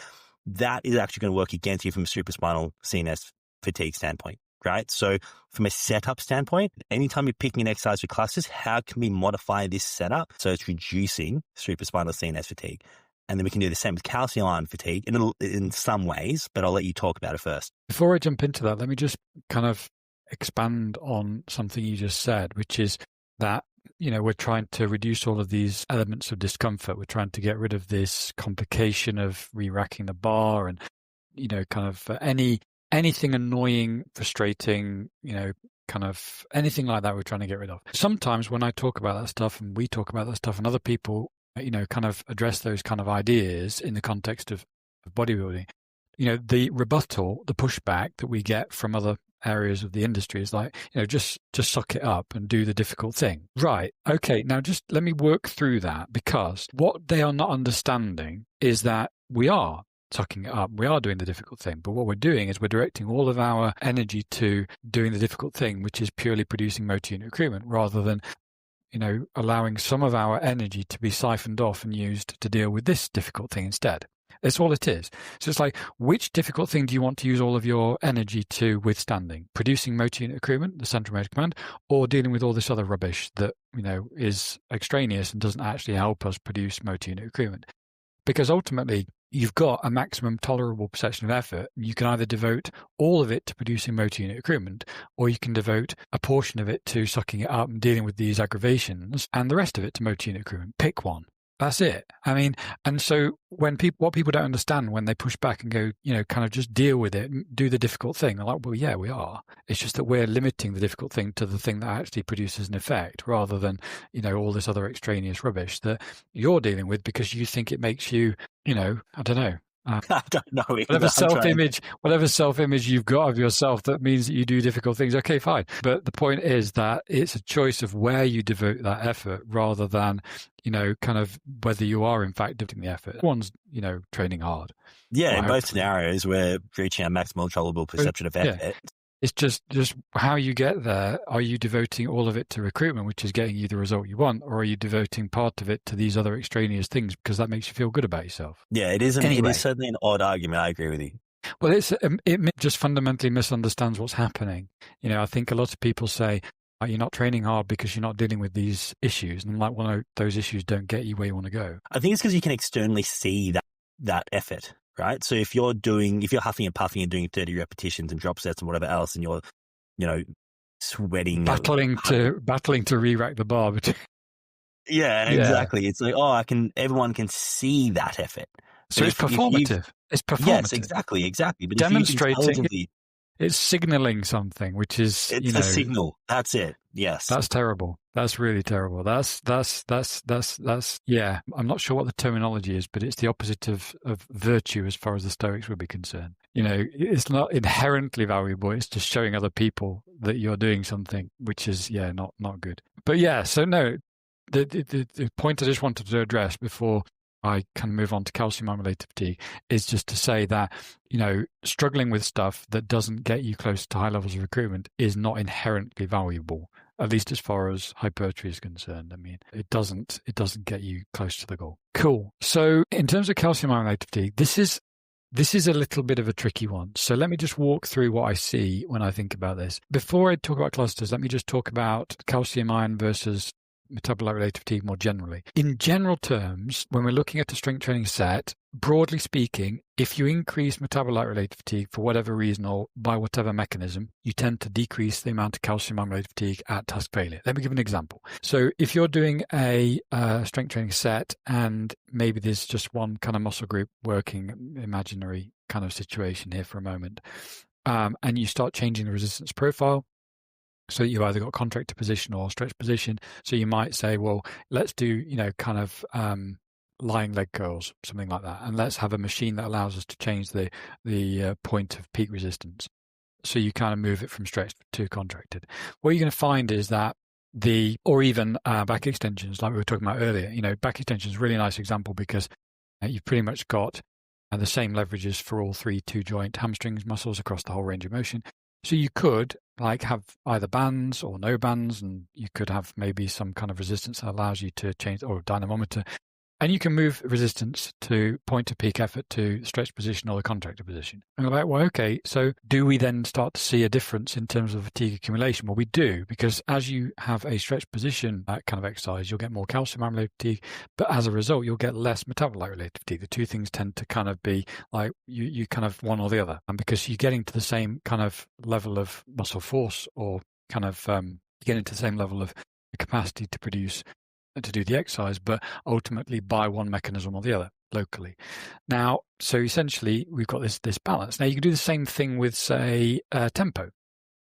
Speaker 1: That is actually going to work against you from a supraspinal CNS fatigue standpoint, right? So from a setup standpoint, anytime you're picking an exercise with clusters, how can we modify this setup so it's reducing supraspinal CNS fatigue? And then we can do the same with calcium ion fatigue in some ways, but I'll let you talk about it first.
Speaker 2: Before I jump into that, let me just kind of expand on something you just said, which is that, we're trying to reduce all of these elements of discomfort. We're trying to get rid of this complication of re-racking the bar and, kind of anything annoying, frustrating, kind of anything like that we're trying to get rid of. Sometimes when I talk about that stuff and we talk about that stuff and other people, kind of address those kind of ideas in the context of bodybuilding, the rebuttal, the pushback that we get from other areas of the industry is like, just suck it up and do the difficult thing. Right. Okay. Now just let me work through that, because what they are not understanding is that we are sucking it up. We are doing the difficult thing. But what we're doing is we're directing all of our energy to doing the difficult thing, which is purely producing motor unit recruitment, rather than allowing some of our energy to be siphoned off and used to deal with this difficult thing instead. That's all it is. So it's like, which difficult thing do you want to use all of your energy to withstanding? Producing motor unit recruitment, the central motor command, or dealing with all this other rubbish that, is extraneous and doesn't actually help us produce motor unit recruitment? Because ultimately, you've got a maximum tolerable perception of effort. You can either devote all of it to producing motor unit recruitment, or you can devote a portion of it to sucking it up and dealing with these aggravations, and the rest of it to motor unit recruitment. Pick one. That's it. I mean, and so what people don't understand when they push back and go, kind of just deal with it, do the difficult thing. They're like, well, yeah, we are. It's just that we're limiting the difficult thing to the thing that actually produces an effect, rather than, all this other extraneous rubbish that you're dealing with because you think it makes you, I don't know.
Speaker 1: I don't know.
Speaker 2: Whatever self-image you've got of yourself, that means that you do difficult things. Okay, fine. But the point is that it's a choice of where you devote that effort, rather than, kind of whether you are in fact devoting the effort. One's, training hard.
Speaker 1: Yeah, in both scenarios, we're reaching our maximal tolerable perception of effort.
Speaker 2: Yeah. It's just how you get there. Are you devoting all of it to recruitment, which is getting you the result you want, or are you devoting part of it to these other extraneous things because that makes you feel good about yourself?
Speaker 1: Yeah, it is. Anyway. It is certainly an odd argument. I agree with you.
Speaker 2: Well, it just fundamentally misunderstands what's happening. I think a lot of people say, you're not training hard because you're not dealing with these issues. And I'm like, well, no, those issues don't get you where you want to go.
Speaker 1: I think it's because you can externally see that effort. Right. So if you're huffing and puffing and doing 30 repetitions and drop sets and whatever else, and you're, sweating,
Speaker 2: battling to re-rack the bar.
Speaker 1: Yeah, exactly. It's like, everyone can see that effort.
Speaker 2: So it's performative. It's performative.
Speaker 1: Yes, exactly. But
Speaker 2: demonstrating, it's signaling something, which is,
Speaker 1: it's a signal. That's it. Yes.
Speaker 2: That's terrible. That's really terrible. That's yeah. I'm not sure what the terminology is, but it's the opposite of virtue as far as the Stoics would be concerned. It's not inherently valuable. It's just showing other people that you're doing something, which is, not good. But yeah, so no, the point I just wanted to address before I can move on to calcium ion related fatigue is just to say that, struggling with stuff that doesn't get you close to high levels of recruitment is not inherently valuable, at least as far as hypertrophy is concerned. I mean, it doesn't get you close to the goal. Cool. So in terms of calcium ion related fatigue, this is a little bit of a tricky one. So let me just walk through what I see when I think about this. Before I talk about clusters, let me just talk about calcium ion versus metabolite related fatigue more generally. In general terms, when we're looking at a strength training set, broadly speaking, if you increase metabolite related fatigue for whatever reason or by whatever mechanism, you tend to decrease the amount of calcium ion related fatigue at task failure. Let me give an example. So if you're doing a strength training set and maybe there's just one kind of muscle group working, imaginary kind of situation here for a moment, and you start changing the resistance profile, so you've either got contractor position or stretch position. So you might say, well, let's do, kind of lying leg curls, something like that. And let's have a machine that allows us to change the point of peak resistance. So you kind of move it from stretched to contracted. What you're going to find is that or even back extensions, like we were talking about earlier. Back extension is a really nice example because you've pretty much got the same leverages for all 3 two-joint hamstrings muscles across the whole range of motion. So you could have either bands or no bands, and you could have maybe some kind of resistance that allows you to change, or dynamometer. And you can move resistance to point to peak effort to stretch position or the contractor position. And you're like, well, okay, so do we then start to see a difference in terms of fatigue accumulation? Well, we do, because as you have a stretch position kind of exercise, you'll get more calcium-related fatigue, but as a result, you'll get less metabolite-related fatigue. The two things tend to kind of be like you kind of one or the other. And because you're getting to the same kind of level of muscle force, or kind of getting to the same level of capacity to do the exercise, but ultimately by one mechanism or the other locally. Now, so essentially we've got this balance. Now you can do the same thing with, say, tempo.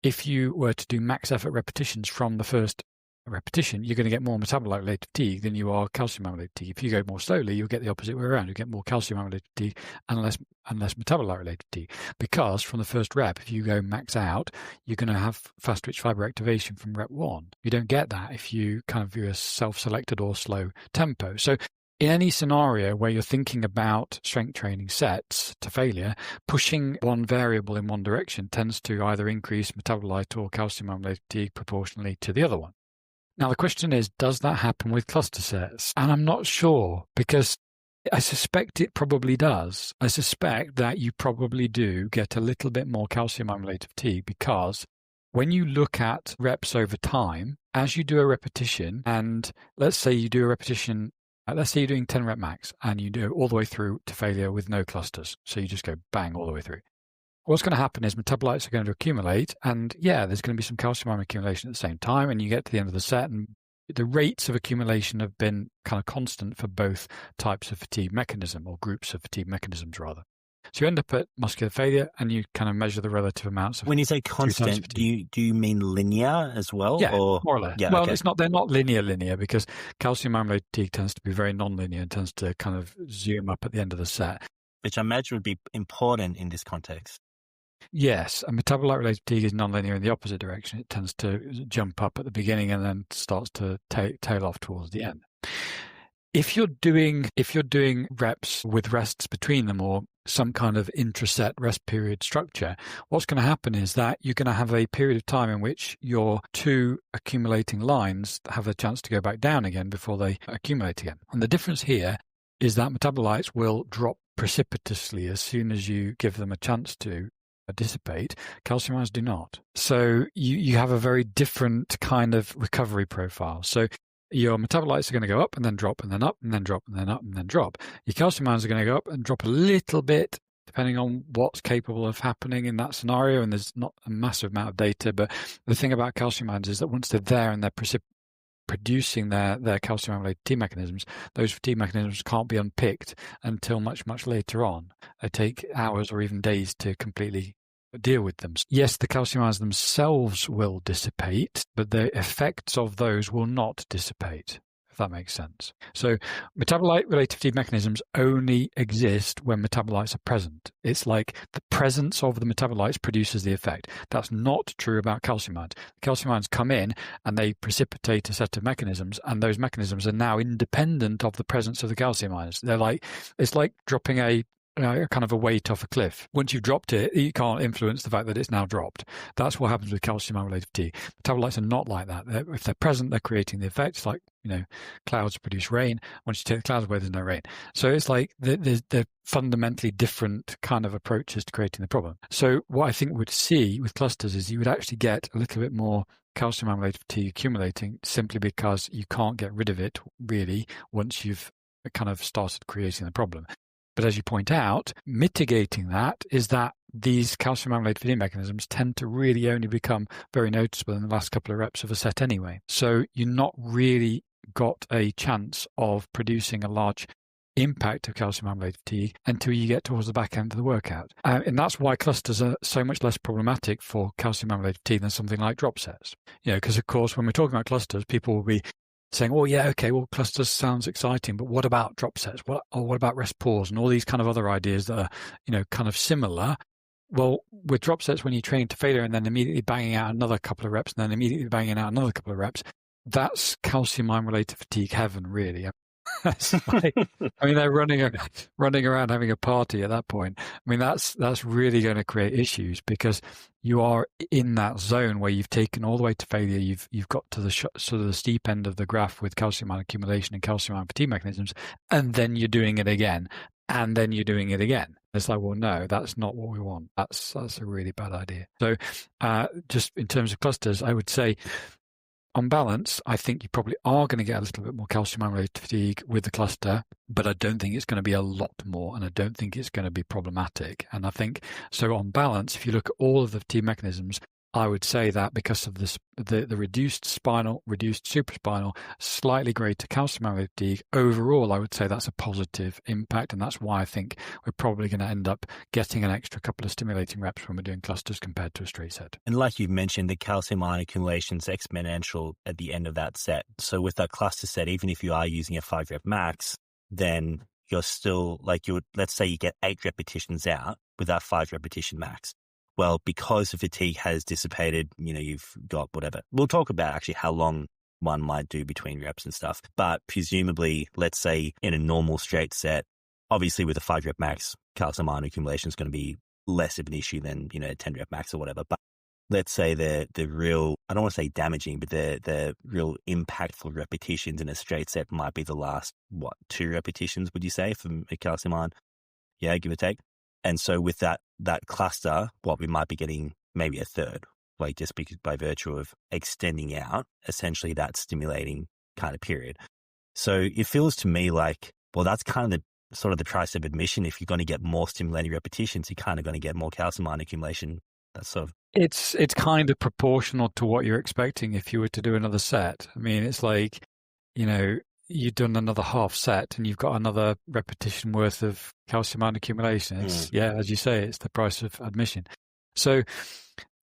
Speaker 2: If you were to do max effort repetitions from the first repetition, you're going to get more metabolite-related fatigue than you are calcium-related fatigue. If you go more slowly, you'll get the opposite way around. You get more calcium-related fatigue and less metabolite-related fatigue. Because from the first rep, if you go max out, you're going to have fast-twitch fiber activation from rep 1. You don't get that if you kind of do a self-selected or slow tempo. So in any scenario where you're thinking about strength training sets to failure, pushing one variable in one direction tends to either increase metabolite or calcium-related fatigue proportionally to the other one. Now, the question is, does that happen with cluster sets? And I'm not sure, because I suspect it probably does. I suspect that you probably do get a little bit more calcium-related fatigue, because when you look at reps over time, as you do a repetition, and let's say you do a repetition, let's say you're doing 10 rep max, and you do it all the way through to failure with no clusters. So you just go bang all the way through. What's going to happen is metabolites are going to accumulate, and there's going to be some calcium ion accumulation at the same time, and you get to the end of the set, and the rates of accumulation have been kind of constant for both types of fatigue mechanism, or groups of fatigue mechanisms rather. So you end up at muscular failure, and you kind of measure the relative amounts of.
Speaker 1: When you say constant, do you mean linear as well?
Speaker 2: Yeah,
Speaker 1: or?
Speaker 2: More or less.
Speaker 1: Yeah,
Speaker 2: well,
Speaker 1: okay.
Speaker 2: they're not linear, because calcium ion fatigue tends to be very non-linear and tends to kind of zoom up at the end of the set.
Speaker 1: Which I imagine would be important in this context.
Speaker 2: Yes, and metabolite-related fatigue is nonlinear in the opposite direction. It tends to jump up at the beginning and then starts to tail off towards the end. If you're doing reps with rests between them, or some kind of intraset rest period structure, what's going to happen is that you're going to have a period of time in which your two accumulating lines have a chance to go back down again before they accumulate again. And the difference here is that metabolites will drop precipitously as soon as you give them a chance to dissipate. Calcium ions do not. So you have a very different kind of recovery profile. So your metabolites are going to go up and then drop and then up and then drop and then up and then drop. Your calcium ions are going to go up and drop a little bit depending on what's capable of happening in that scenario, and there's not a massive amount of data, but the thing about calcium ions is that once they're there and they're producing their calcium-related fatigue mechanisms, those fatigue mechanisms can't be unpicked until much, much later on. They take hours or even days to completely deal with them. Yes, the calcium ions themselves will dissipate, but the effects of those will not dissipate, if that makes sense. So metabolite-related fatigue mechanisms only exist when metabolites are present. It's like the presence of the metabolites produces the effect. That's not true about calcium ions. Calcium ions come in and they precipitate a set of mechanisms, and those mechanisms are now independent of the presence of the calcium ions. It's like dropping a kind of a weight off a cliff. Once you've dropped it, you can't influence the fact that it's now dropped. That's what happens with calcium-related fatigue. Metabolites are not like that. If they're present, they're creating the effect. It's like, clouds produce rain. Once you take the clouds away, there's no rain. So it's like they're fundamentally different kind of approaches to creating the problem. So what I think we'd see with clusters is you would actually get a little bit more calcium-related fatigue accumulating, simply because you can't get rid of it really once you've kind of started creating the problem. But as you point out, mitigating that is that these calcium-related fatigue mechanisms tend to really only become very noticeable in the last couple of reps of a set anyway. So you're not really got a chance of producing a large impact of calcium-related fatigue until you get towards the back end of the workout. And that's why clusters are so much less problematic for calcium-related fatigue than something like drop sets. Because of course, when we're talking about clusters, people will be saying, oh yeah, okay, well, clusters sounds exciting, but what about drop sets? What about rest pause and all these kind of other ideas that are, kind of similar? Well, with drop sets, when you train to failure and then immediately banging out another couple of reps and then immediately banging out another couple of reps, that's calcium ion related fatigue heaven, really. Like, I mean, they're running around having a party at that point. I mean, that's really going to create issues because you are in that zone where you've taken all the way to failure. You've got to the sort of the steep end of the graph with calcium ion accumulation and calcium ion fatigue mechanisms, and then you're doing it again, and then you're doing it again. It's like, well, no, that's not what we want. That's a really bad idea. So, just in terms of clusters, I would say, on balance, I think you probably are going to get a little bit more calcium ion-related fatigue with the cluster, but I don't think it's going to be a lot more, and I don't think it's going to be problematic. And I think, so on balance, if you look at all of the fatigue mechanisms, I would say that because of this, the reduced spinal, reduced supraspinal, slightly greater calcium ion fatigue, overall, I would say that's a positive impact. And that's why I think we're probably going to end up getting an extra couple of stimulating reps when we're doing clusters compared to a straight set.
Speaker 1: And like you mentioned, the calcium ion accumulation is exponential at the end of that set. So with that cluster set, even if you are using a 5-rep max, then you're still like let's say you get 8 repetitions out with that 5 repetition max. Well, because the fatigue has dissipated, you've got whatever. We'll talk about actually how long one might do between reps and stuff. But presumably, let's say in a normal straight set, obviously with a 5-rep max, calcium ion accumulation is going to be less of an issue than, a 10-rep max or whatever. But let's say the real, I don't want to say damaging, but the real impactful repetitions in a straight set might be the last, 2 repetitions, would you say, from a calcium ion? Yeah, give or take. And so with that cluster, we might be getting maybe a third, like just because by virtue of extending out essentially that stimulating kind of period. So it feels to me like, well, that's kind of the sort of the tricep admission. If you're going to get more stimulating repetitions, you're kind of going to get more calcium ion accumulation. That's sort of
Speaker 2: it's kind of proportional to what you're expecting if you were to do another set. I mean, it's like, you've done another half set and you've got another repetition worth of calcium ion accumulation. It's, as you say, it's the price of admission. So,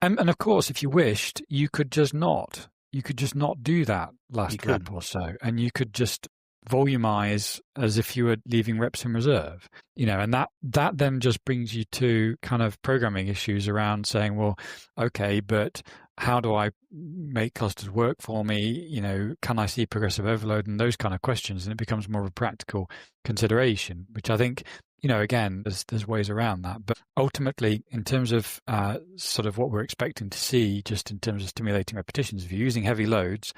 Speaker 2: and of course, if you wished, you could just not do that last rep or so, and you could just volumize as if you were leaving reps in reserve, and that then just brings you to kind of programming issues around saying, well, okay, but how do I make clusters work for me? Can I see progressive overload and those kind of questions? And it becomes more of a practical consideration, which I think, again, there's ways around that. But ultimately, in terms of sort of what we're expecting to see, just in terms of stimulating repetitions, if you're using heavy loads,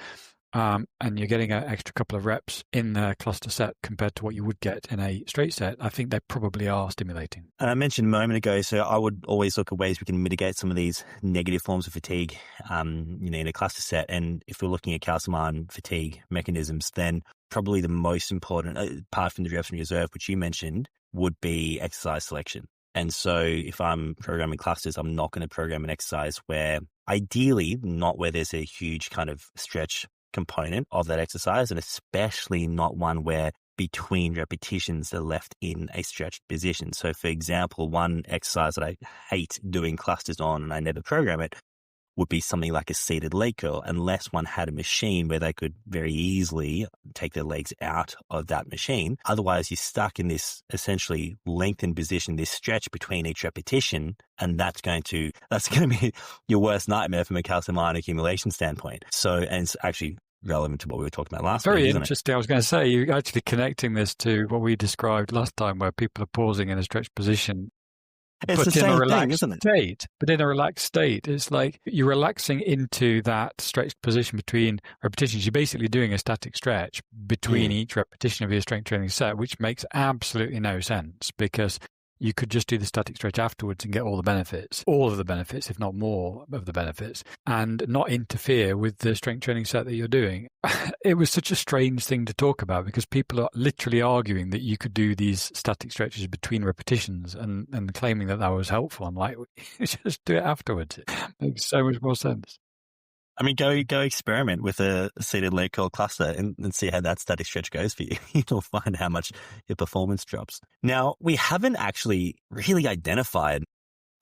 Speaker 2: and you're getting an extra couple of reps in the cluster set compared to what you would get in a straight set, I think they probably are stimulating.
Speaker 1: And I mentioned a moment ago, so I would always look at ways we can mitigate some of these negative forms of fatigue, in a cluster set. And if we're looking at calcium ion fatigue mechanisms, then probably the most important, apart from the reps in reserve, which you mentioned, would be exercise selection. And so if I'm programming clusters, I'm not going to program an exercise where, ideally, not where there's a huge kind of stretch component of that exercise, and especially not one where between repetitions they're left in a stretched position. So for example, one exercise that I hate doing clusters on and I never program it would be something like a seated leg curl, unless one had a machine where they could very easily take their legs out of that machine. Otherwise, you're stuck in this essentially lengthened position, this stretch between each repetition, and that's going to be your worst nightmare from a calcium ion accumulation standpoint. So, and it's actually relevant to what we were talking about last week.
Speaker 2: Very interesting. I was going to say, you're actually connecting this to what we described last time, where people are pausing in a stretched position.
Speaker 1: It's the same thing, isn't it?
Speaker 2: But in a relaxed state, it's like you're relaxing into that stretched position between repetitions. You're basically doing a static stretch between each repetition of your strength training set, which makes absolutely no sense, because you could just do the static stretch afterwards and get all of the benefits, if not more of the benefits, and not interfere with the strength training set that you're doing. It was such a strange thing to talk about, because people are literally arguing that you could do these static stretches between repetitions and claiming that was helpful. I'm like, just do it afterwards. It makes so much more sense.
Speaker 1: I mean, go experiment with a seated leg curl cluster and see how that static stretch goes for you. You'll find how much your performance drops. Now, we haven't actually really identified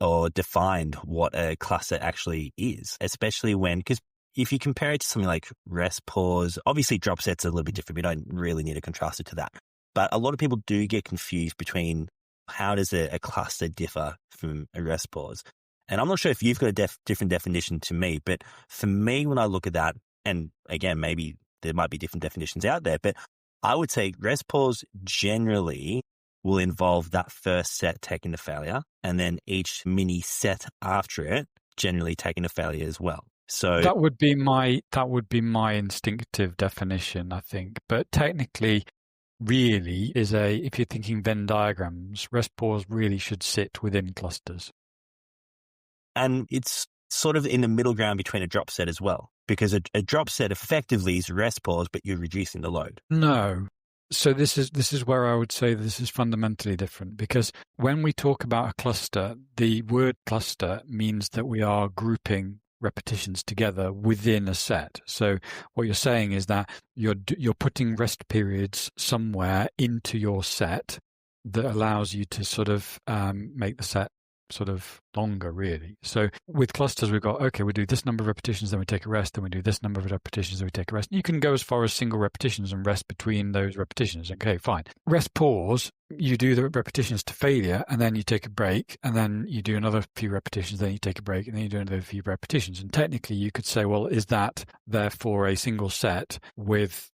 Speaker 1: or defined what a cluster actually is, especially because if you compare it to something like rest pause, obviously drop sets are a little bit different. We don't really need to contrast it to that. But a lot of people do get confused between how does a cluster differ from a rest pause. And I'm not sure if you've got a different definition to me, but for me, when I look at that, and again, maybe there might be different definitions out there, but I would say rest pause generally will involve that first set taking to failure, and then each mini set after it generally taking to failure as well. So
Speaker 2: that would be my instinctive definition, I think. But technically, really if you're thinking Venn diagrams, rest pause really should sit within clusters.
Speaker 1: And it's sort of in the middle ground between a drop set as well, because a drop set effectively is rest pause, but you're reducing the load.
Speaker 2: No. So this is where I would say this is fundamentally different, because when we talk about a cluster, the word cluster means that we are grouping repetitions together within a set. So what you're saying is that you're putting rest periods somewhere into your set that allows you to sort of make the set sort of longer, really. So with clusters, we've got, okay, we do this number of repetitions, then we take a rest, then we do this number of repetitions, then we take a rest. You can go as far as single repetitions and rest between those repetitions. Okay, fine. Rest pause, you do the repetitions to failure, and then you take a break, and then you do another few repetitions, then you take a break, and then you do another few repetitions. And technically, you could say, well, is that therefore a single set with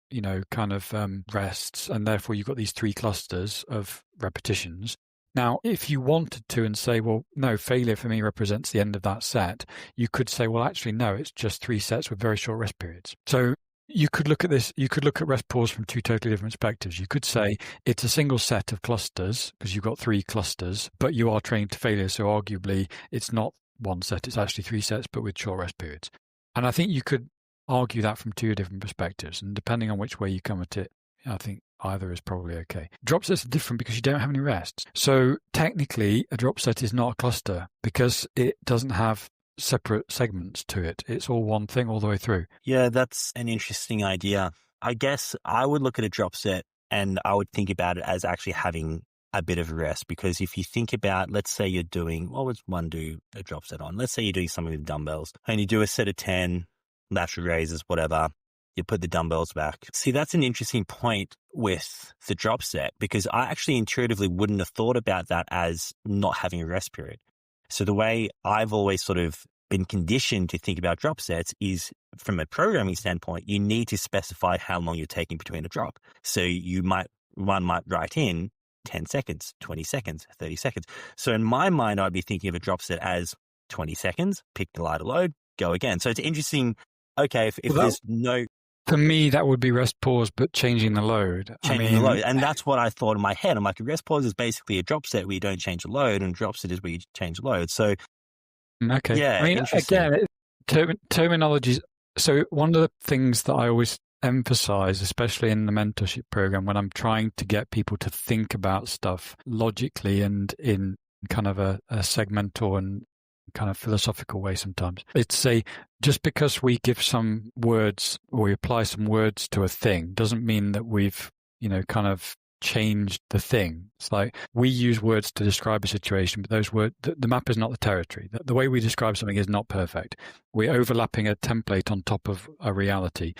Speaker 2: kind of rests, and therefore you've got these 3 clusters of repetitions. Now, if you wanted to and say, well, no, failure for me represents the end of that set, you could say, well, actually, no, it's just 3 sets with very short rest periods. So you could look at this, you could look at rest pause from 2 totally different perspectives. You could say it's a single set of clusters because you've got 3 clusters, but you are trained to failure. So arguably, it's not 1 set, it's actually 3 sets, but with short rest periods. And I think you could argue that from 2 different perspectives. And depending on which way you come at it, I think either is probably okay. Drop sets are different because you don't have any rests. So technically, a drop set is not a cluster because it doesn't have separate segments to it. It's all one thing all the way through.
Speaker 1: Yeah, that's an interesting idea. I guess I would look at a drop set and I would think about it as actually having a bit of rest, because if you think about, let's say you're doing, what would one do a drop set on? Let's say you're doing something with dumbbells and you do a set of 10 lateral raises, whatever. You put the dumbbells back. See, that's an interesting point with the drop set, because I actually intuitively wouldn't have thought about that as not having a rest period. So the way I've always sort of been conditioned to think about drop sets is, from a programming standpoint, you need to specify how long you're taking between a drop. So one might write in 10 seconds, 20 seconds, 30 seconds. So in my mind, I'd be thinking of a drop set as 20 seconds, pick the lighter load, go again. So it's interesting. Okay, if there's no...
Speaker 2: For me, that would be rest pause, but changing the load.
Speaker 1: The load. And that's what I thought in my head. I'm like, a rest pause is basically a drop set where you don't change the load, and a drop set is where you change the load. So,
Speaker 2: okay.
Speaker 1: Yeah,
Speaker 2: again, terminology. So one of the things that I always emphasize, especially in the mentorship program, when I'm trying to get people to think about stuff logically and in kind of a segmental and kind of philosophical way sometimes. It's just because we give some words or we apply some words to a thing doesn't mean that we've, kind of changed the thing. It's like we use words to describe a situation, but those words, the map is not the territory. The way we describe something is not perfect. We're overlapping a template on top of a reality.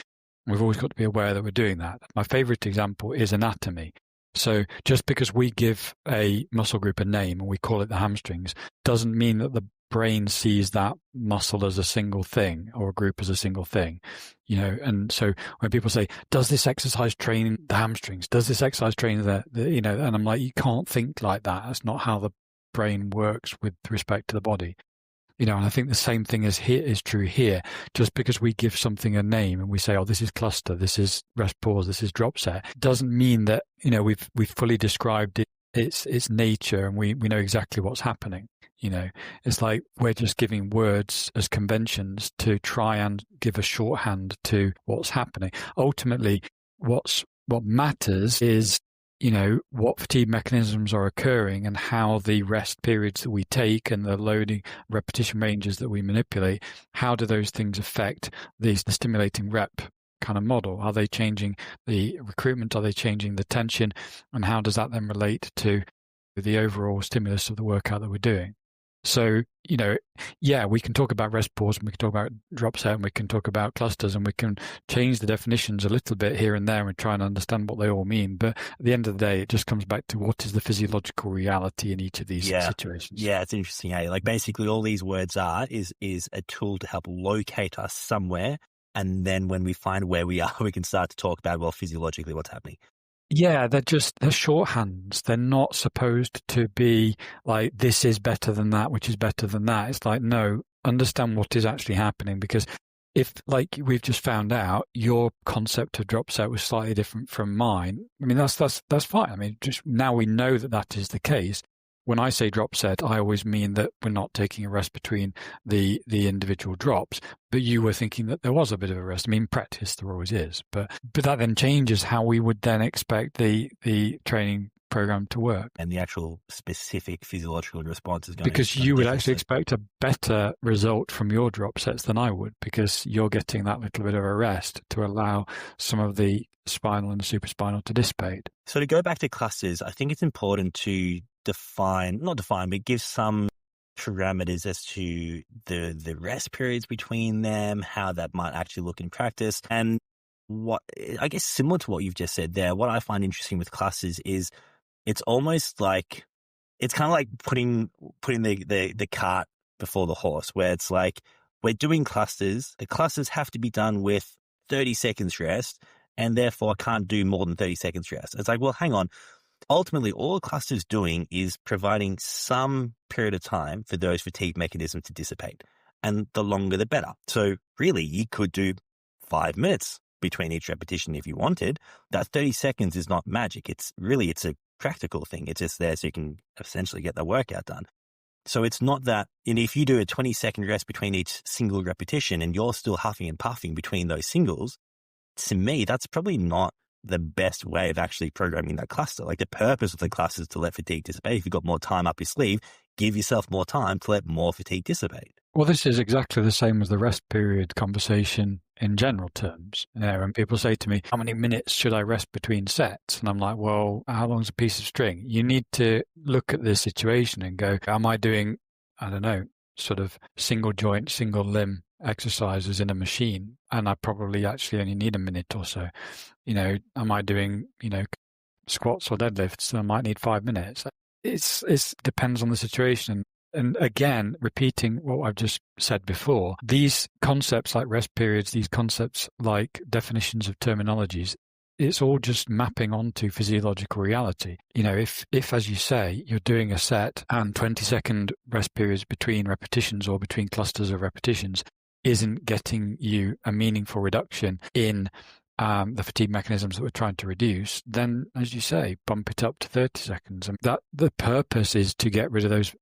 Speaker 2: We've always got to be aware that we're doing that. My favorite example is anatomy. So just because we give a muscle group a name and we call it the hamstrings doesn't mean that the brain sees that muscle as a single thing or a group as a single thing, and so when people say, does this exercise train the hamstrings? Does this exercise train and I'm like, you can't think like that. That's not how the brain works with respect to the body. And I think the same thing is true here. Just because we give something a name and we say, oh, this is cluster, this is rest pause, this is drop set, doesn't mean that, we've fully described its nature and we know exactly what's happening. It's like we're just giving words as conventions to try and give a shorthand to what's happening. Ultimately, what matters is, what fatigue mechanisms are occurring and how the rest periods that we take and the loading repetition ranges that we manipulate, how do those things affect the stimulating rep kind of model? Are they changing the recruitment? Are they changing the tension? And how does that then relate to the overall stimulus of the workout that we're doing? So, we can talk about rest pause and we can talk about drop set and we can talk about clusters and we can change the definitions a little bit here and there and try and understand what they all mean. But at the end of the day, it just comes back to what is the physiological reality in each of these situations. Yeah,
Speaker 1: it's interesting. Hey, like basically all these words is a tool to help locate us somewhere And then when we find where we are, we can start to talk about, well, physiologically, what's happening.
Speaker 2: Yeah, they're shorthands. They're not supposed to be like, this is better than that, which is better than that. It's like, no, understand what is actually happening, because if, like we've just found out, your concept of drop set was slightly different from mine, I mean, that's fine. I mean, just now we know that is the case. When I say drop set, I always mean that we're not taking a rest between the individual drops, but you were thinking that there was a bit of a rest. I mean, in practice, there always is, but that then changes how we would then expect the training program to work.
Speaker 1: And the actual specific physiological response is going
Speaker 2: because
Speaker 1: to be
Speaker 2: you would actually expect a better result from your drop sets than I would, because you're getting that little bit of a rest to allow some of the spinal and supraspinal to dissipate.
Speaker 1: So to go back to clusters, I think it's important to but give some parameters as to the rest periods between them, how that might actually look in practice. And what, I guess similar to what you've just said there, what I find interesting with clusters is it's almost like, it's kind of like putting the cart before the horse, where it's like, we're doing clusters. The clusters have to be done with 30 seconds rest, and therefore I can't do more than 30 seconds rest. It's like, well, hang on. Ultimately, all a cluster is doing is providing some period of time for those fatigue mechanisms to dissipate. And the longer, the better. So really, you could do 5 minutes between each repetition if you wanted. That 30 seconds is not magic. It's a practical thing. It's just there so you can essentially get the workout done. So it's not that, if you do a 20-second rest between each single repetition and you're still huffing and puffing between those singles, to me, that's probably not the best way of actually programming that cluster. Like, the purpose of the cluster is to let fatigue dissipate. If you've got more time up your sleeve, give yourself more time to let more fatigue dissipate.
Speaker 2: Well, this is exactly the same as the rest period conversation in general terms. And people say to me, how many minutes should I rest between sets? And I'm like, well, how long is a piece of string? You need to look at the situation and go, am I doing, I don't know, sort of single joint, single limb exercises in a machine, and I probably actually only need a minute or so. Am I doing, squats or deadlifts? I might need 5 minutes. It depends on the situation. And again, repeating what I've just said before, these concepts like rest periods, these concepts like definitions of terminologies, it's all just mapping onto physiological reality. If, as you say, you're doing a set and 20-second rest periods between repetitions or between clusters of repetitions isn't getting you a meaningful reduction in the fatigue mechanisms that we're trying to reduce, then, as you say, bump it up to 30 seconds. And that the purpose is to get rid of those.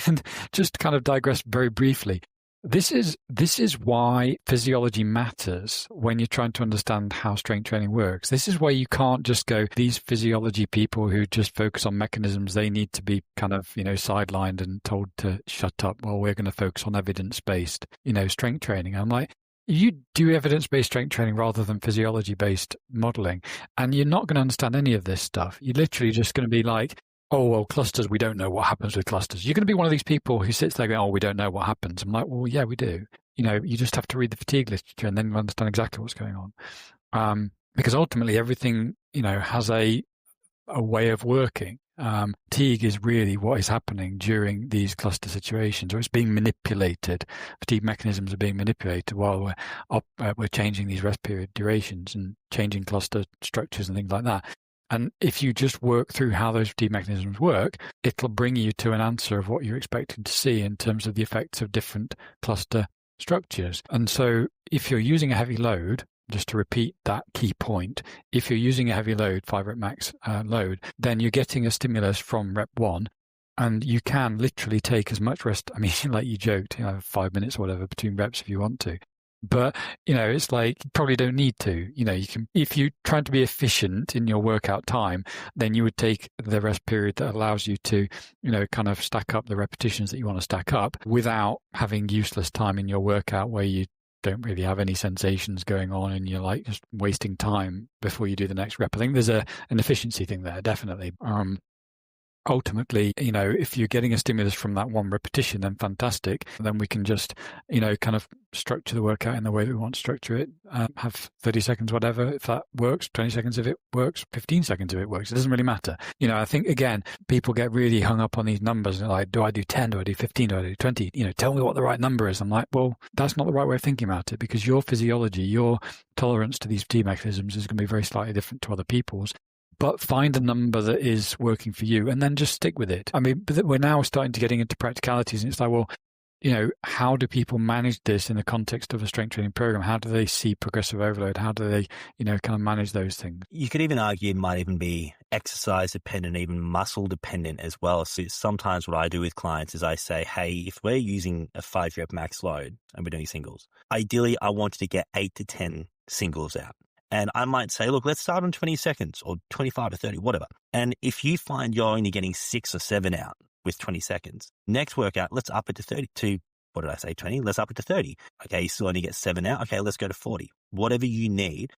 Speaker 2: And just to kind of digress very briefly, this is why physiology matters when you're trying to understand how strength training works. This is why you can't just go, these physiology people who just focus on mechanisms, they need to be kind of, sidelined and told to shut up. Well, we're going to focus on evidence-based, strength training. I'm like, you do evidence-based strength training rather than physiology-based modeling, and you're not going to understand any of this stuff. You're literally just going to be like, oh, well, clusters, we don't know what happens with clusters. You're going to be one of these people who sits there going, oh, we don't know what happens. I'm like, well, yeah, we do. You just have to read the fatigue literature and then you understand exactly what's going on. Because ultimately everything, has a way of working. Fatigue is really what is happening during these cluster situations, or it's being manipulated. Fatigue mechanisms are being manipulated while we're changing these rest period durations and changing cluster structures and things like that. And if you just work through how those fatigue mechanisms work, it'll bring you to an answer of what you're expecting to see in terms of the effects of different cluster structures. And so if you're using a heavy load, just to repeat that key point, if you're using a heavy load, 5 rep max load, then you're getting a stimulus from rep 1, and you can literally take as much rest. I mean, like you joked, 5 minutes or whatever between reps if you want to. But, it's like, you probably don't need to. You can, if you're trying to be efficient in your workout time, then you would take the rest period that allows you to, kind of stack up the repetitions that you want to stack up without having useless time in your workout where you don't really have any sensations going on and you're like just wasting time before you do the next rep. I think there's an efficiency thing there, definitely. ultimately, if you're getting a stimulus from that one repetition, then fantastic. Then we can just, kind of structure the workout in the way that we want to structure it. Have 30 seconds, whatever, if that works, 20 seconds if it works, 15 seconds if it works. It doesn't really matter. I think, again, people get really hung up on these numbers. They're like, do I do 10? Do I do 15? Do I do 20? Tell me what the right number is. I'm like, well, that's not the right way of thinking about it, because your physiology, your tolerance to these fatigue mechanisms is going to be very slightly different to other people's. But find a number that is working for you and then just stick with it. I mean, but we're now starting to getting into practicalities, and it's like, well, how do people manage this in the context of a strength training program? How do they see progressive overload? How do they, kind of manage those things?
Speaker 1: You could even argue it might even be exercise dependent, even muscle dependent as well. So sometimes what I do with clients is I say, hey, if we're using a 5-rep max load and we're doing singles, ideally I want you to get 8 to 10 singles out. And I might say, look, let's start on 20 seconds or 25 to 30, whatever. And if you find you're only getting 6 or 7 out with 20 seconds, next workout, let's up it to 30 to, what did I say, 20? Let's up it to 30. Okay, you still only get 7 out. Okay, let's go to 40. Whatever you need.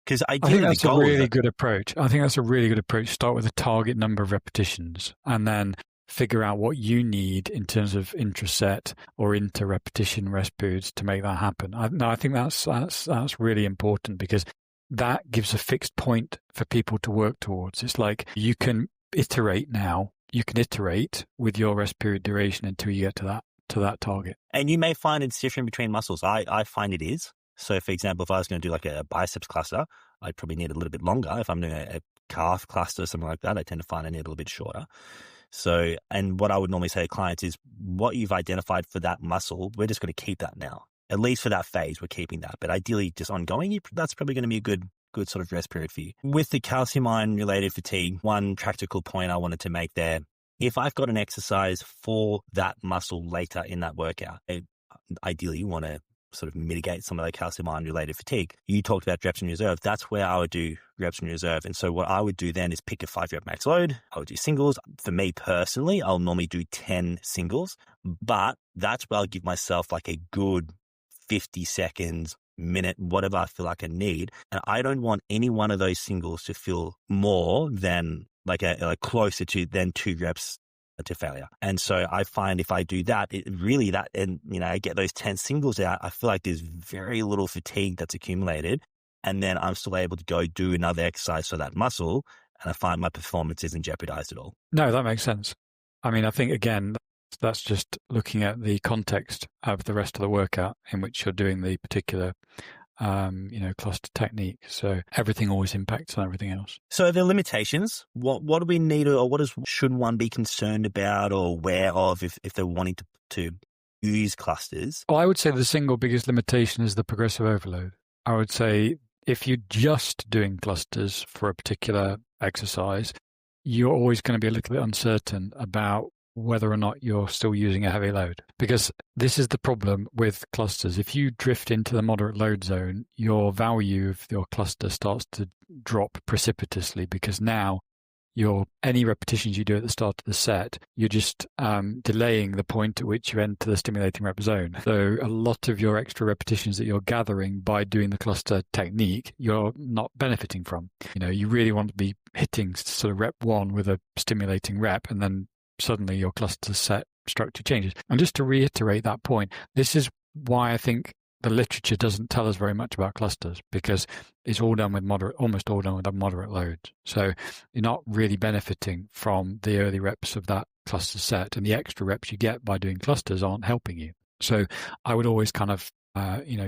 Speaker 1: Because I think that's a really good
Speaker 2: approach. I think that's a really good approach. Start with a target number of repetitions and then figure out what you need in terms of intraset or inter-repetition rest periods to make that happen. I think that's really important, because that gives a fixed point for people to work towards. It's like you can iterate now. You can iterate with your rest period duration until you get to that target.
Speaker 1: And you may find it's different between muscles. I find it is. So, for example, if I was going to do like a biceps cluster, I'd probably need a little bit longer. If I'm doing a calf cluster or something like that, I tend to find I need a little bit shorter. So, and what I would normally say to clients is, what you've identified for that muscle, we're just going to keep that now. At least for that phase, we're keeping that. But ideally, just ongoing, that's probably going to be a good sort of rest period for you. With the calcium ion related fatigue, one practical point I wanted to make there, if I've got an exercise for that muscle later in that workout, ideally you want to sort of mitigate some of the calcium ion related fatigue. You talked about reps in reserve. That's where I would do reps in reserve. And so what I would do then is pick a 5-rep max load. I would do singles. For me personally, I'll normally do 10 singles, but that's where I'll give myself like a good 50 seconds, minute, whatever I feel like I need. And I don't want any one of those singles to feel more than like closer to than 2 reps to failure. And so I find if I do that, I get those 10 singles out, I feel like there's very little fatigue that's accumulated. And then I'm still able to go do another exercise for that muscle. And I find my performance isn't jeopardized at all.
Speaker 2: No, that makes sense. I mean, I think, again, that's just looking at the context of the rest of the workout in which you're doing the particular, cluster technique. So everything always impacts on everything else.
Speaker 1: So the limitations, what do we need, or should one be concerned about or aware of if they're wanting to use clusters?
Speaker 2: Well, I would say the single biggest limitation is the progressive overload. I would say if you're just doing clusters for a particular exercise, you're always going to be a little bit uncertain about whether or not you're still using a heavy load. Because this is the problem with clusters. If you drift into the moderate load zone, your value of your cluster starts to drop precipitously, because now any repetitions you do at the start of the set, you're just delaying the point at which you enter the stimulating rep zone. So a lot of your extra repetitions that you're gathering by doing the cluster technique, you're not benefiting from. You really want to be hitting sort of rep 1 with a stimulating rep, and then suddenly your cluster set structure changes. And just to reiterate that point, this is why I think the literature doesn't tell us very much about clusters, because it's all done with almost all done with moderate loads. So you're not really benefiting from the early reps of that cluster set, and the extra reps you get by doing clusters aren't helping you. So I would always kind of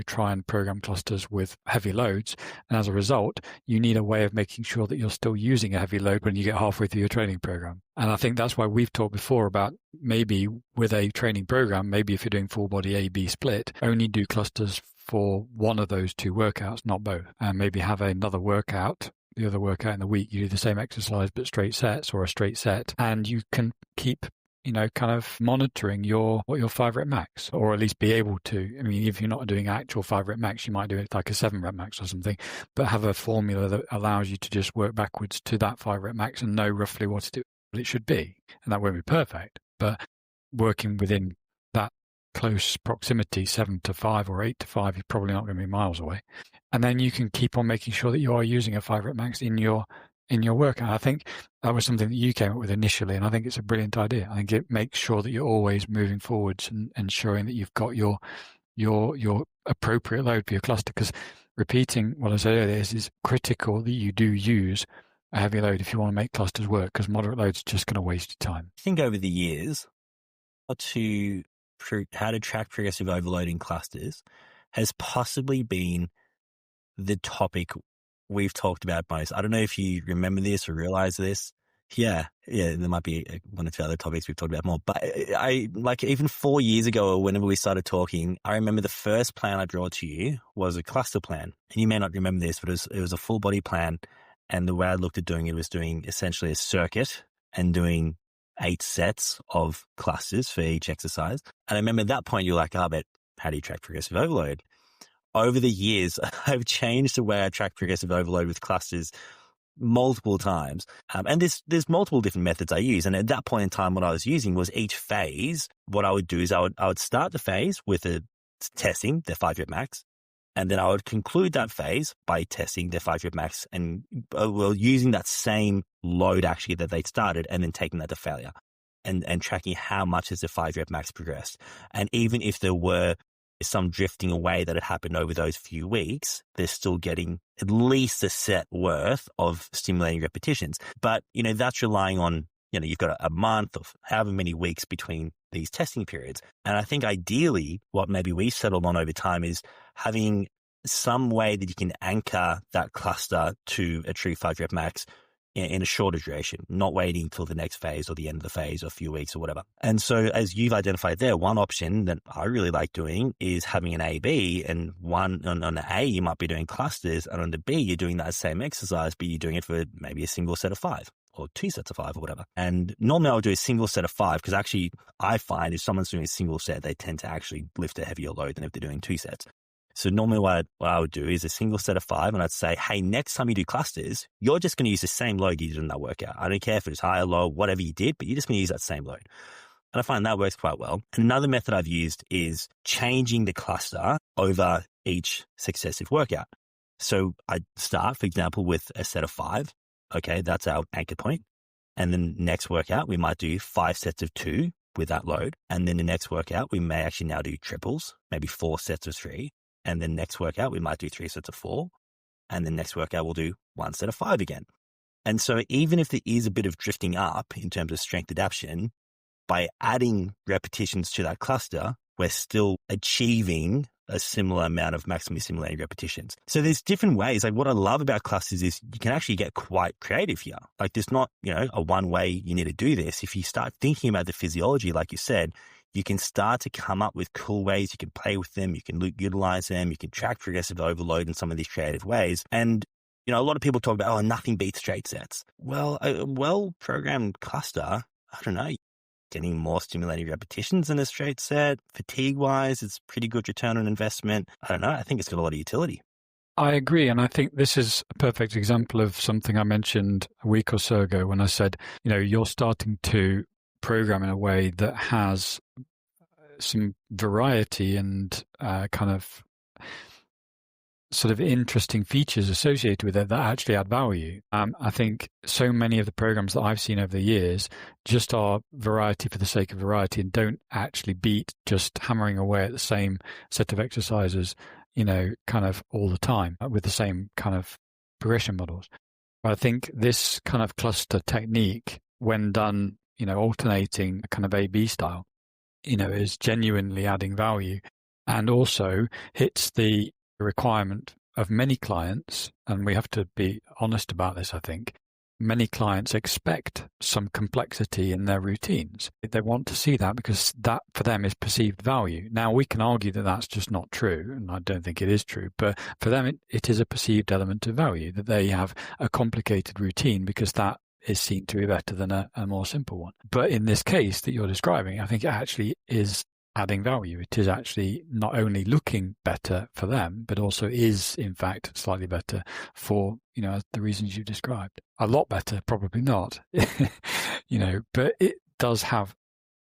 Speaker 2: try and program clusters with heavy loads. And as a result, you need a way of making sure that you're still using a heavy load when you get halfway through your training program. And I think that's why we've talked before about maybe with a training program, maybe if you're doing full body A-B split, only do clusters for one of those 2 workouts, not both. And maybe have another workout, the other workout in the week, you do the same exercise but straight sets or a straight set, and you can keep kind of monitoring what your 5-rep max, or at least be able to. I mean, if you're not doing actual 5-rep max, you might do it like a 7-rep max or something, but have a formula that allows you to just work backwards to that 5-rep max and know roughly what it should be. And that won't be perfect, but working within that close proximity, 7 to 5 or 8 to 5, you're probably not going to be miles away. And then you can keep on making sure that you are using a 5-rep max in your in your work. And I think that was something that you came up with initially, and I think it's a brilliant idea. I think it makes sure that you're always moving forwards and ensuring that you've got your appropriate load for your cluster, because repeating what I said earlier is critical that you do use a heavy load if you want to make clusters work, because moderate load's just going to waste your time.
Speaker 1: I think over the years, how to track progressive overload in clusters has possibly been the topic we've talked about most. I don't know if you remember this or realize this. Yeah, there might be one or two other topics we've talked about more. But I like even 4 years ago, or whenever we started talking, I remember the first plan I brought to you was a cluster plan. And you may not remember this, but it was a full body plan. And the way I looked at doing it was doing essentially a circuit and doing 8 sets of clusters for each exercise. And I remember at that point, you're like, but how do you track progressive overload? Over the years, I've changed the way I track progressive overload with clusters multiple times. And there's multiple different methods I use. And at that point in time, what I was using was each phase. What I would do is I would start the phase with testing their 5 rep max. And then I would conclude that phase by testing their 5 rep max and using that same load actually that they started, and then taking that to failure and tracking how much has the 5 rep max progressed. And even if there were some drifting away that had happened over those few weeks, they're still getting at least a set worth of stimulating repetitions. But, that's relying on, you've got a month of however many weeks between these testing periods. And I think ideally what maybe we settled on over time is having some way that you can anchor that cluster to a true 5 rep max in a shorter duration, not waiting till the next phase or the end of the phase or a few weeks or whatever. And so as you've identified there, one option that I really like doing is having an A-B, and one on the A, you might be doing clusters, and on the B, you're doing that same exercise, but you're doing it for maybe a single set of 5 or 2 sets of 5 or whatever. And normally I'll do a single set of 5 because actually I find if someone's doing a single set, they tend to actually lift a heavier load than if they're doing 2 sets. So normally what I would do is a single set of 5, and I'd say, hey, next time you do clusters, you're just going to use the same load you did in that workout. I don't care if it's high or low, whatever you did, but you're just going to use that same load. And I find that works quite well. And another method I've used is changing the cluster over each successive workout. So I start, for example, with a set of 5. Okay, that's our anchor point. And then next workout, we might do 5 sets of 2 with that load. And then the next workout, we may actually now do triples, maybe 4 sets of 3. And then next workout, we might do 3 sets of 4. And then next workout, we'll do 1 set of 5 again. And so even if there is a bit of drifting up in terms of strength adaptation, by adding repetitions to that cluster, we're still achieving a similar amount of maximally stimulating repetitions. So there's different ways. Like what I love about clusters is you can actually get quite creative here. Like there's not, a one way you need to do this. If you start thinking about the physiology, like you said, you can start to come up with cool ways you can play with them, you can utilize them, you can track progressive overload in some of these creative ways. And, a lot of people talk about, nothing beats straight sets. Well, a well-programmed cluster, I don't know, getting more stimulating repetitions than a straight set. Fatigue-wise, it's pretty good return on investment. I don't know, I think it's got a lot of utility.
Speaker 2: I agree. And I think this is a perfect example of something I mentioned a week or so ago when I said, you're starting to program in a way that has some variety and kind of sort of interesting features associated with it that actually add value. I think so many of the programs that I've seen over the years just are variety for the sake of variety and don't actually beat just hammering away at the same set of exercises, kind of all the time with the same kind of progression models. But I think this kind of cluster technique, when done, alternating a kind of A-B style, is genuinely adding value and also hits the requirement of many clients. And we have to be honest about this, I think. Many clients expect some complexity in their routines. They want to see that because that for them is perceived value. Now, we can argue that that's just not true, and I don't think it is true, but for them, it is a perceived element of value that they have a complicated routine because that is seen to be better than a more simple one. But in this case that you're describing, I think it actually is adding value. It is actually not only looking better for them, but also is, in fact, slightly better for, the reasons you described. A lot better, probably not, but it does have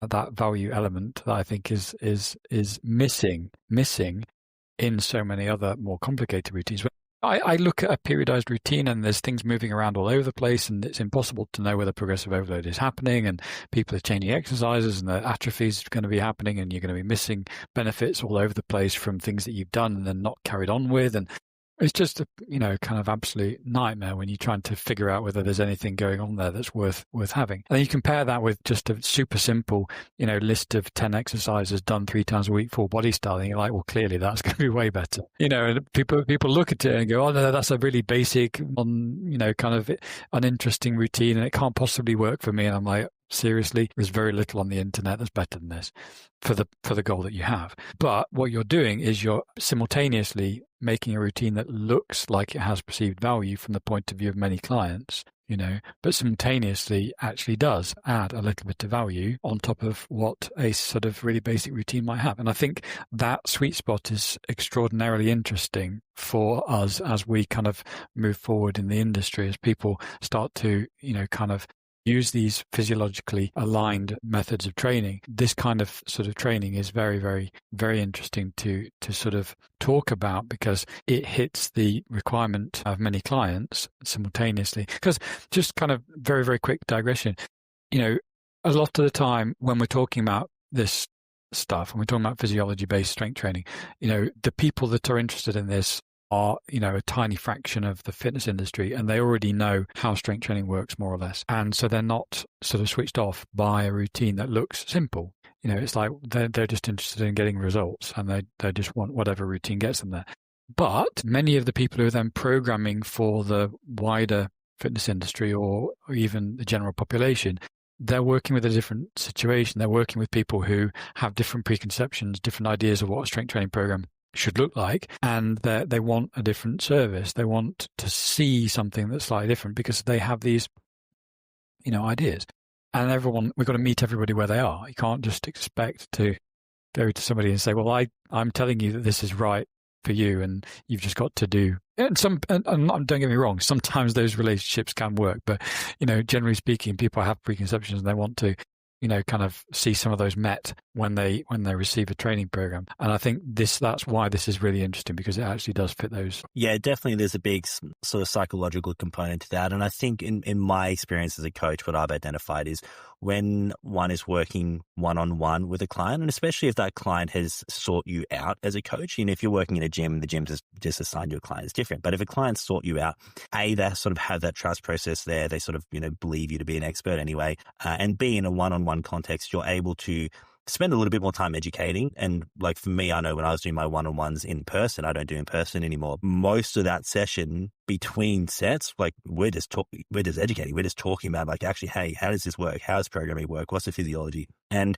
Speaker 2: that value element that I think is missing in so many other more complicated routines. I look at a periodized routine and there's things moving around all over the place, and it's impossible to know whether progressive overload is happening, and people are changing exercises and the atrophy is going to be happening, and you're going to be missing benefits all over the place from things that you've done and then not carried on with. And it's just a, kind of absolute nightmare when you're trying to figure out whether there's anything going on there that's worth having. And you compare that with just a super simple, list of 10 exercises done 3 times a week, full body style. And you're like, well, clearly that's going to be way better. And people look at it and go, oh no, that's a really basic, kind of uninteresting routine, and it can't possibly work for me. And I'm like, seriously, there's very little on the internet that's better than this for the goal that you have. But what you're doing is you're simultaneously making a routine that looks like it has perceived value from the point of view of many clients, but simultaneously actually does add a little bit of value on top of what a sort of really basic routine might have. And I think that sweet spot is extraordinarily interesting for us as we kind of move forward in the industry, as people start to, kind of use these physiologically aligned methods of training. This kind of sort of training is very, very, very interesting to sort of talk about, because it hits the requirement of many clients simultaneously. Because just kind of very, very quick digression, a lot of the time when we're talking about this stuff, when we're talking about physiology-based strength training, the people that are interested in this are, a tiny fraction of the fitness industry, and they already know how strength training works more or less. And so they're not sort of switched off by a routine that looks simple. It's like they're just interested in getting results, and they just want whatever routine gets them there. But many of the people who are then programming for the wider fitness industry or even the general population, they're working with a different situation. They're working with people who have different preconceptions, different ideas of what a strength training program should look like, and they want a different service. They want to see something that's slightly different because they have these, ideas. And we've got to meet everybody where they are. You can't just expect to go to somebody and say, well, I'm telling you that this is right for you, and you've just got to do. And don't get me wrong, sometimes those relationships can work, but generally speaking, people have preconceptions and they want to kind of see some of those met when they receive a training program. And I think that's why this is really interesting, because it actually does fit those.
Speaker 1: Yeah, definitely. There's a big sort of psychological component to that. And I think in my experience as a coach, what I've identified is when one is working one-on-one with a client, and especially if that client has sought you out as a coach, if you're working in a gym, the gym just assigned you a client, it's different. But if a client sought you out, they sort of have that trust process there. They sort of, believe you to be an expert anyway. And be in a one-on-one context, you're able to spend a little bit more time educating. And like for me, I know when I was doing my one-on-ones in person, I don't do in person anymore. Most of that session between sets, like we're just educating. We're just talking about like, actually, hey, how does this work? How does programming work? What's the physiology? And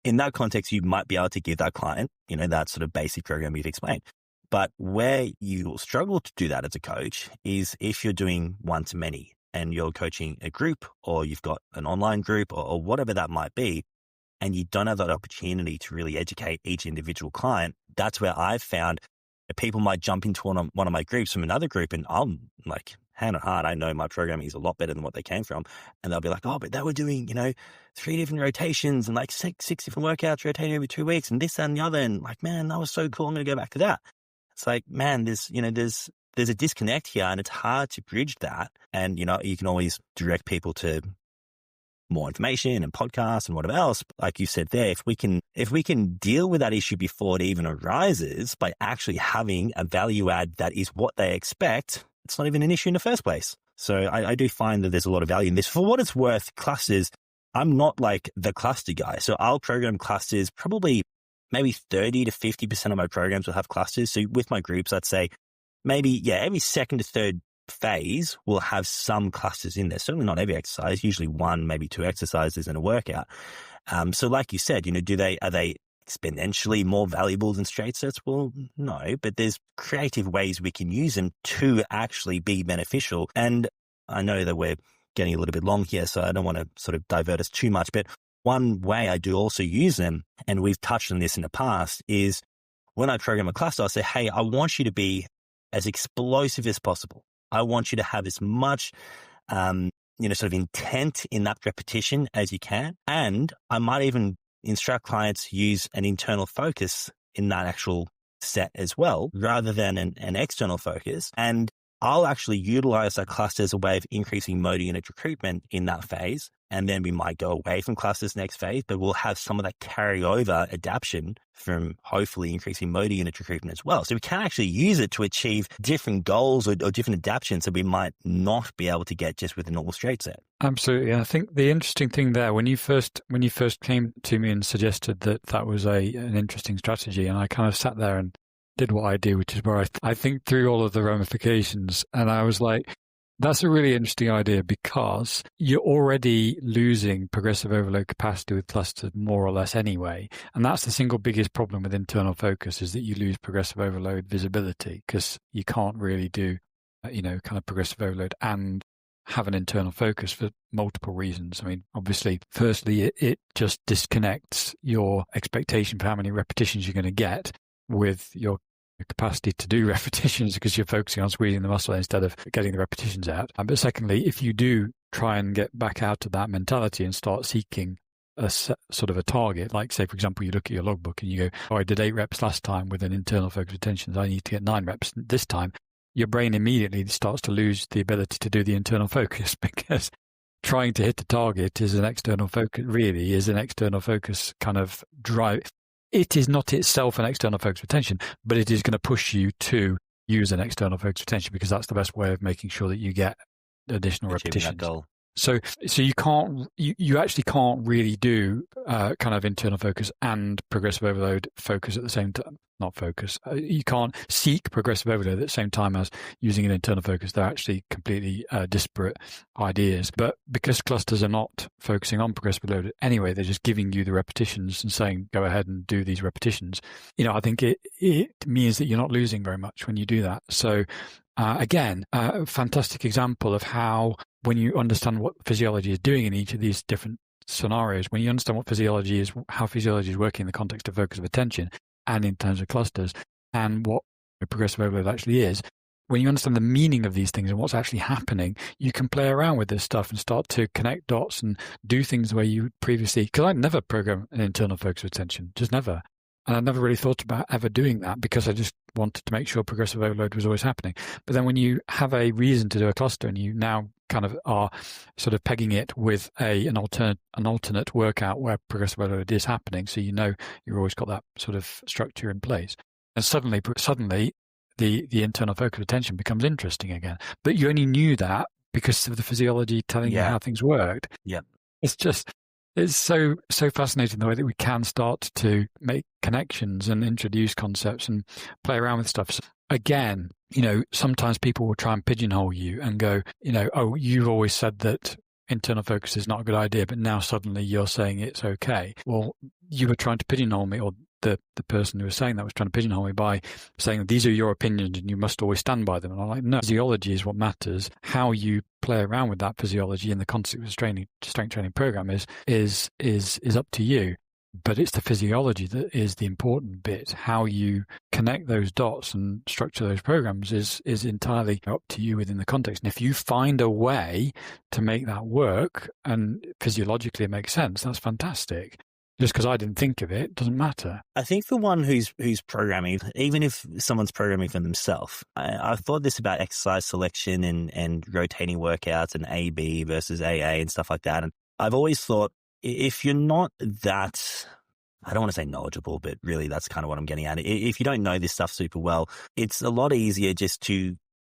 Speaker 1: in that context, you might be able to give that client, that sort of basic program you've explained. But where you struggle to do that as a coach is if you're doing one-to-many and you're coaching a group, or you've got an online group, or whatever that might be, and you don't have that opportunity to really educate each individual client. That's where I've found that people might jump into one of my groups from another group, and I'm like, hand on heart, I know my programming is a lot better than what they came from. And they'll be like, oh, but they were doing, 3 different rotations and like six different workouts rotating over 2 weeks and this, that, and the other. And like, man, that was so cool. I'm going to go back to that. It's like, man, there's a disconnect here, and it's hard to bridge that. And, you can always direct people to more information and podcasts and whatever else. Like you said there, if we can deal with that issue before it even arises by actually having a value add that is what they expect, it's not even an issue in the first place. So I do find that there's a lot of value in this. For what it's worth, clusters, I'm not like the cluster guy. So I'll program clusters, probably maybe 30 to 50% of my programs will have clusters. So with my groups, I'd say maybe, every second to third phase will have some clusters in there. Certainly not every exercise, usually 1, maybe 2 exercises in a workout. So like you said, are they exponentially more valuable than straight sets? Well, no, but there's creative ways we can use them to actually be beneficial. And I know that we're getting a little bit long here, so I don't want to sort of divert us too much, but one way I do also use them, and we've touched on this in the past, is when I program a cluster, I'll say, hey, I want you to be as explosive as possible. I want you to have as much, sort of intent in that repetition as you can. And I might even instruct clients to use an internal focus in that actual set as well, rather than an external focus. And I'll actually utilize that cluster as a way of increasing motor unit recruitment in that phase. And then we might go away from clusters next phase, but we'll have some of that carryover adaptation from hopefully increasing motor unit recruitment as well. So we can actually use it to achieve different goals or different adaptations that we might not be able to get just with a normal straight set.
Speaker 2: Absolutely. I think the interesting thing there, when you first came to me and suggested that was an interesting strategy, and I kind of sat there and did what I do, which is where I think through all of the ramifications, and I was like, that's a really interesting idea because you're already losing progressive overload capacity with clusters more or less anyway. And that's the single biggest problem with internal focus, is that you lose progressive overload visibility because you can't really do, kind of progressive overload and have an internal focus for multiple reasons. I mean, obviously, firstly, it just disconnects your expectation for how many repetitions you're going to get with your capacity to do repetitions because you're focusing on squeezing the muscle instead of getting the repetitions out. But secondly, if you do try and get back out of that mentality and start seeking a sort of a target, like say, for example, you look at your logbook and you go, oh, I did 8 reps last time with an internal focus attention. So I need to get 9 reps this time. Your brain immediately starts to lose the ability to do the internal focus because trying to hit the target is an external focus kind of drive. It is not itself an external focus of attention, but it is going to push you to use an external focus of attention because that's the best way of making sure that you get additional repetitions. So you actually can't really do kind of internal focus and progressive overload focus at the same time. Not focus. You can't seek progressive overload at the same time as using an internal focus. They're actually completely disparate ideas. But because clusters are not focusing on progressive overload anyway, they're just giving you the repetitions and saying, go ahead and do these repetitions. I think it means that you're not losing very much when you do that. So again, a fantastic example of how when you understand what physiology is doing in each of these different scenarios, when you understand what physiology is, how physiology is working in the context of focus of attention and in terms of clusters and what progressive overload actually is, when you understand the meaning of these things and what's actually happening, you can play around with this stuff and start to connect dots and do things where you previously, because I'd never programmed an internal focus of attention, just never. And I never really thought about ever doing that because I just wanted to make sure progressive overload was always happening. But then when you have a reason to do a cluster and you now kind of are sort of pegging it with an alternate workout where progressive overload is happening, so you've always got that sort of structure in place. And suddenly the internal focus of attention becomes interesting again. But you only knew that because of the physiology telling you how things worked.
Speaker 1: Yeah.
Speaker 2: It's so fascinating the way that we can start to make connections and introduce concepts and play around with stuff. So again, sometimes people will try and pigeonhole you and go, oh, you've always said that internal focus is not a good idea, but now suddenly you're saying it's okay. Well, you were trying to pigeonhole me, or the person who was saying that was trying to pigeonhole me by saying these are your opinions and you must always stand by them. And I'm like, no, physiology is what matters. How you play around with that physiology in the context of a strength training program is up to you. But it's the physiology that is the important bit. How you connect those dots and structure those programs is entirely up to you within the context. And if you find a way to make that work and physiologically it makes sense, that's fantastic. Just because I didn't think of it doesn't matter.
Speaker 1: I think for one who's programming, even if someone's programming for themselves, I've thought this about exercise selection and rotating workouts and AB versus AA and stuff like that. And I've always thought if you're not that, I don't want to say knowledgeable, but really that's kind of what I'm getting at. If you don't know this stuff super well, it's a lot easier just to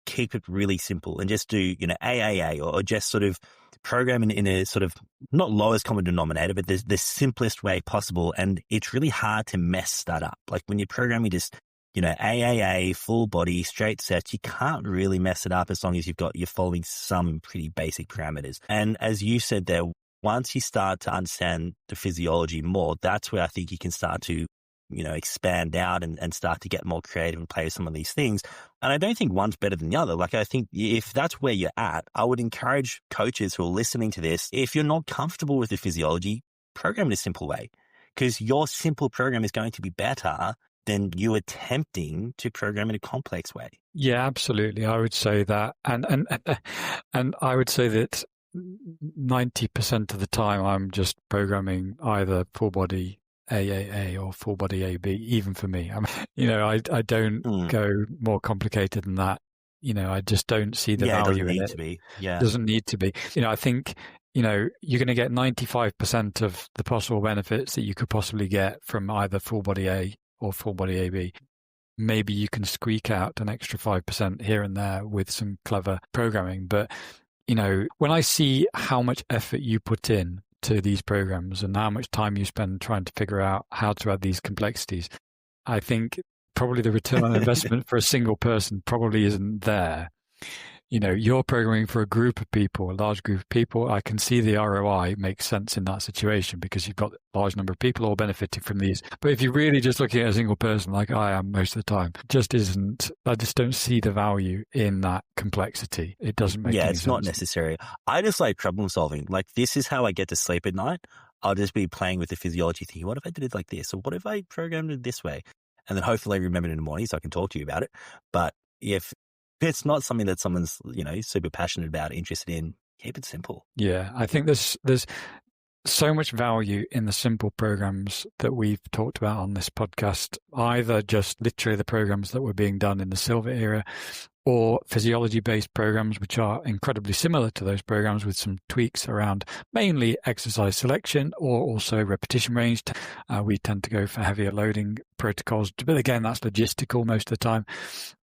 Speaker 1: keep it really simple and just do, AAA or just sort of program in a sort of not lowest common denominator, but the simplest way possible. And it's really hard to mess that up. Like when you're programming just, AAA, full body, straight sets, you can't really mess it up as long as you're following some pretty basic parameters. And as you said there, once you start to understand the physiology more, that's where I think you can start to expand out and start to get more creative and play with some of these things. And I don't think one's better than the other. Like, I think if that's where you're at, I would encourage coaches who are listening to this, if you're not comfortable with the physiology, program in a simple way, because your simple program is going to be better than you attempting to program in a complex way.
Speaker 2: Yeah, absolutely. I would say that. And I would say that 90% of the time I'm just programming either full body AAA or full body AB, even for me. I don't go more complicated than that. I just don't see the value in it.
Speaker 1: It doesn't need to be. Yeah.
Speaker 2: It doesn't need to be. I think, you're going to get 95% of the possible benefits that you could possibly get from either full body A or full body AB. Maybe you can squeak out an extra 5% here and there with some clever programming. But, when I see how much effort you put in to these programs and how much time you spend trying to figure out how to add these complexities, I think probably the return on investment for a single person probably isn't there. You're programming for a group of people, a large group of people. I can see the ROI makes sense in that situation because you've got a large number of people all benefiting from these. But if you're really just looking at a single person, like I am most of the time, I just don't see the value in that complexity. It doesn't make any sense. Yeah,
Speaker 1: it's not necessary. I just like problem solving. Like, this is how I get to sleep at night. I'll just be playing with the physiology, thinking, what if I did it like this? Or what if I programmed it this way? And then hopefully I remember it in the morning so I can talk to you about it. But if it's not something that someone's, super passionate about, interested in, keep it simple.
Speaker 2: Yeah, I think there's so much value in the simple programs that we've talked about on this podcast, either just literally the programs that were being done in the Silver era or physiology-based programs, which are incredibly similar to those programs with some tweaks around mainly exercise selection or also repetition range. We tend to go for heavier loading protocols, but again, that's logistical most of the time.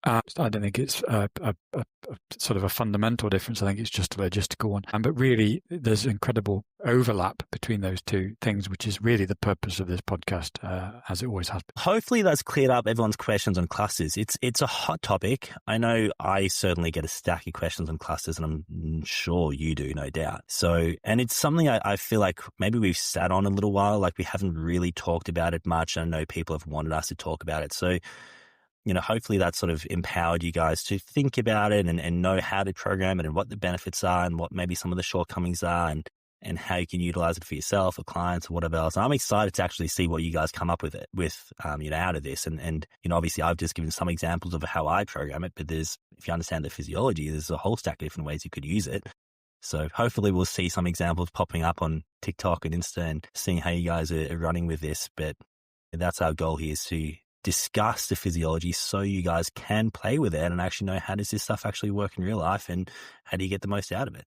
Speaker 2: I don't think it's a sort of a fundamental difference. I think it's just a logistical one. But really, there's incredible overlap between those two things, which is really the purpose of this podcast, as it always has been.
Speaker 1: Hopefully that's cleared up everyone's questions on clusters. It's a hot topic. I know I certainly get a stack of questions on clusters, and I'm sure you do, no doubt. So, and it's something I feel like maybe we've sat on a little while, like we haven't really talked about it much. I know people have wanted us to talk about it. So, hopefully that sort of empowered you guys to think about it and know how to program it and what the benefits are and what maybe some of the shortcomings are and how you can utilize it for yourself or clients or whatever else. And I'm excited to actually see what you guys come up with out of this. And obviously I've just given some examples of how I program it, but if you understand the physiology, there's a whole stack of different ways you could use it. So hopefully we'll see some examples popping up on TikTok and Insta and seeing how you guys are running with this. But that's our goal here, is to discuss the physiology so you guys can play with it and actually know how does this stuff actually work in real life and how do you get the most out of it.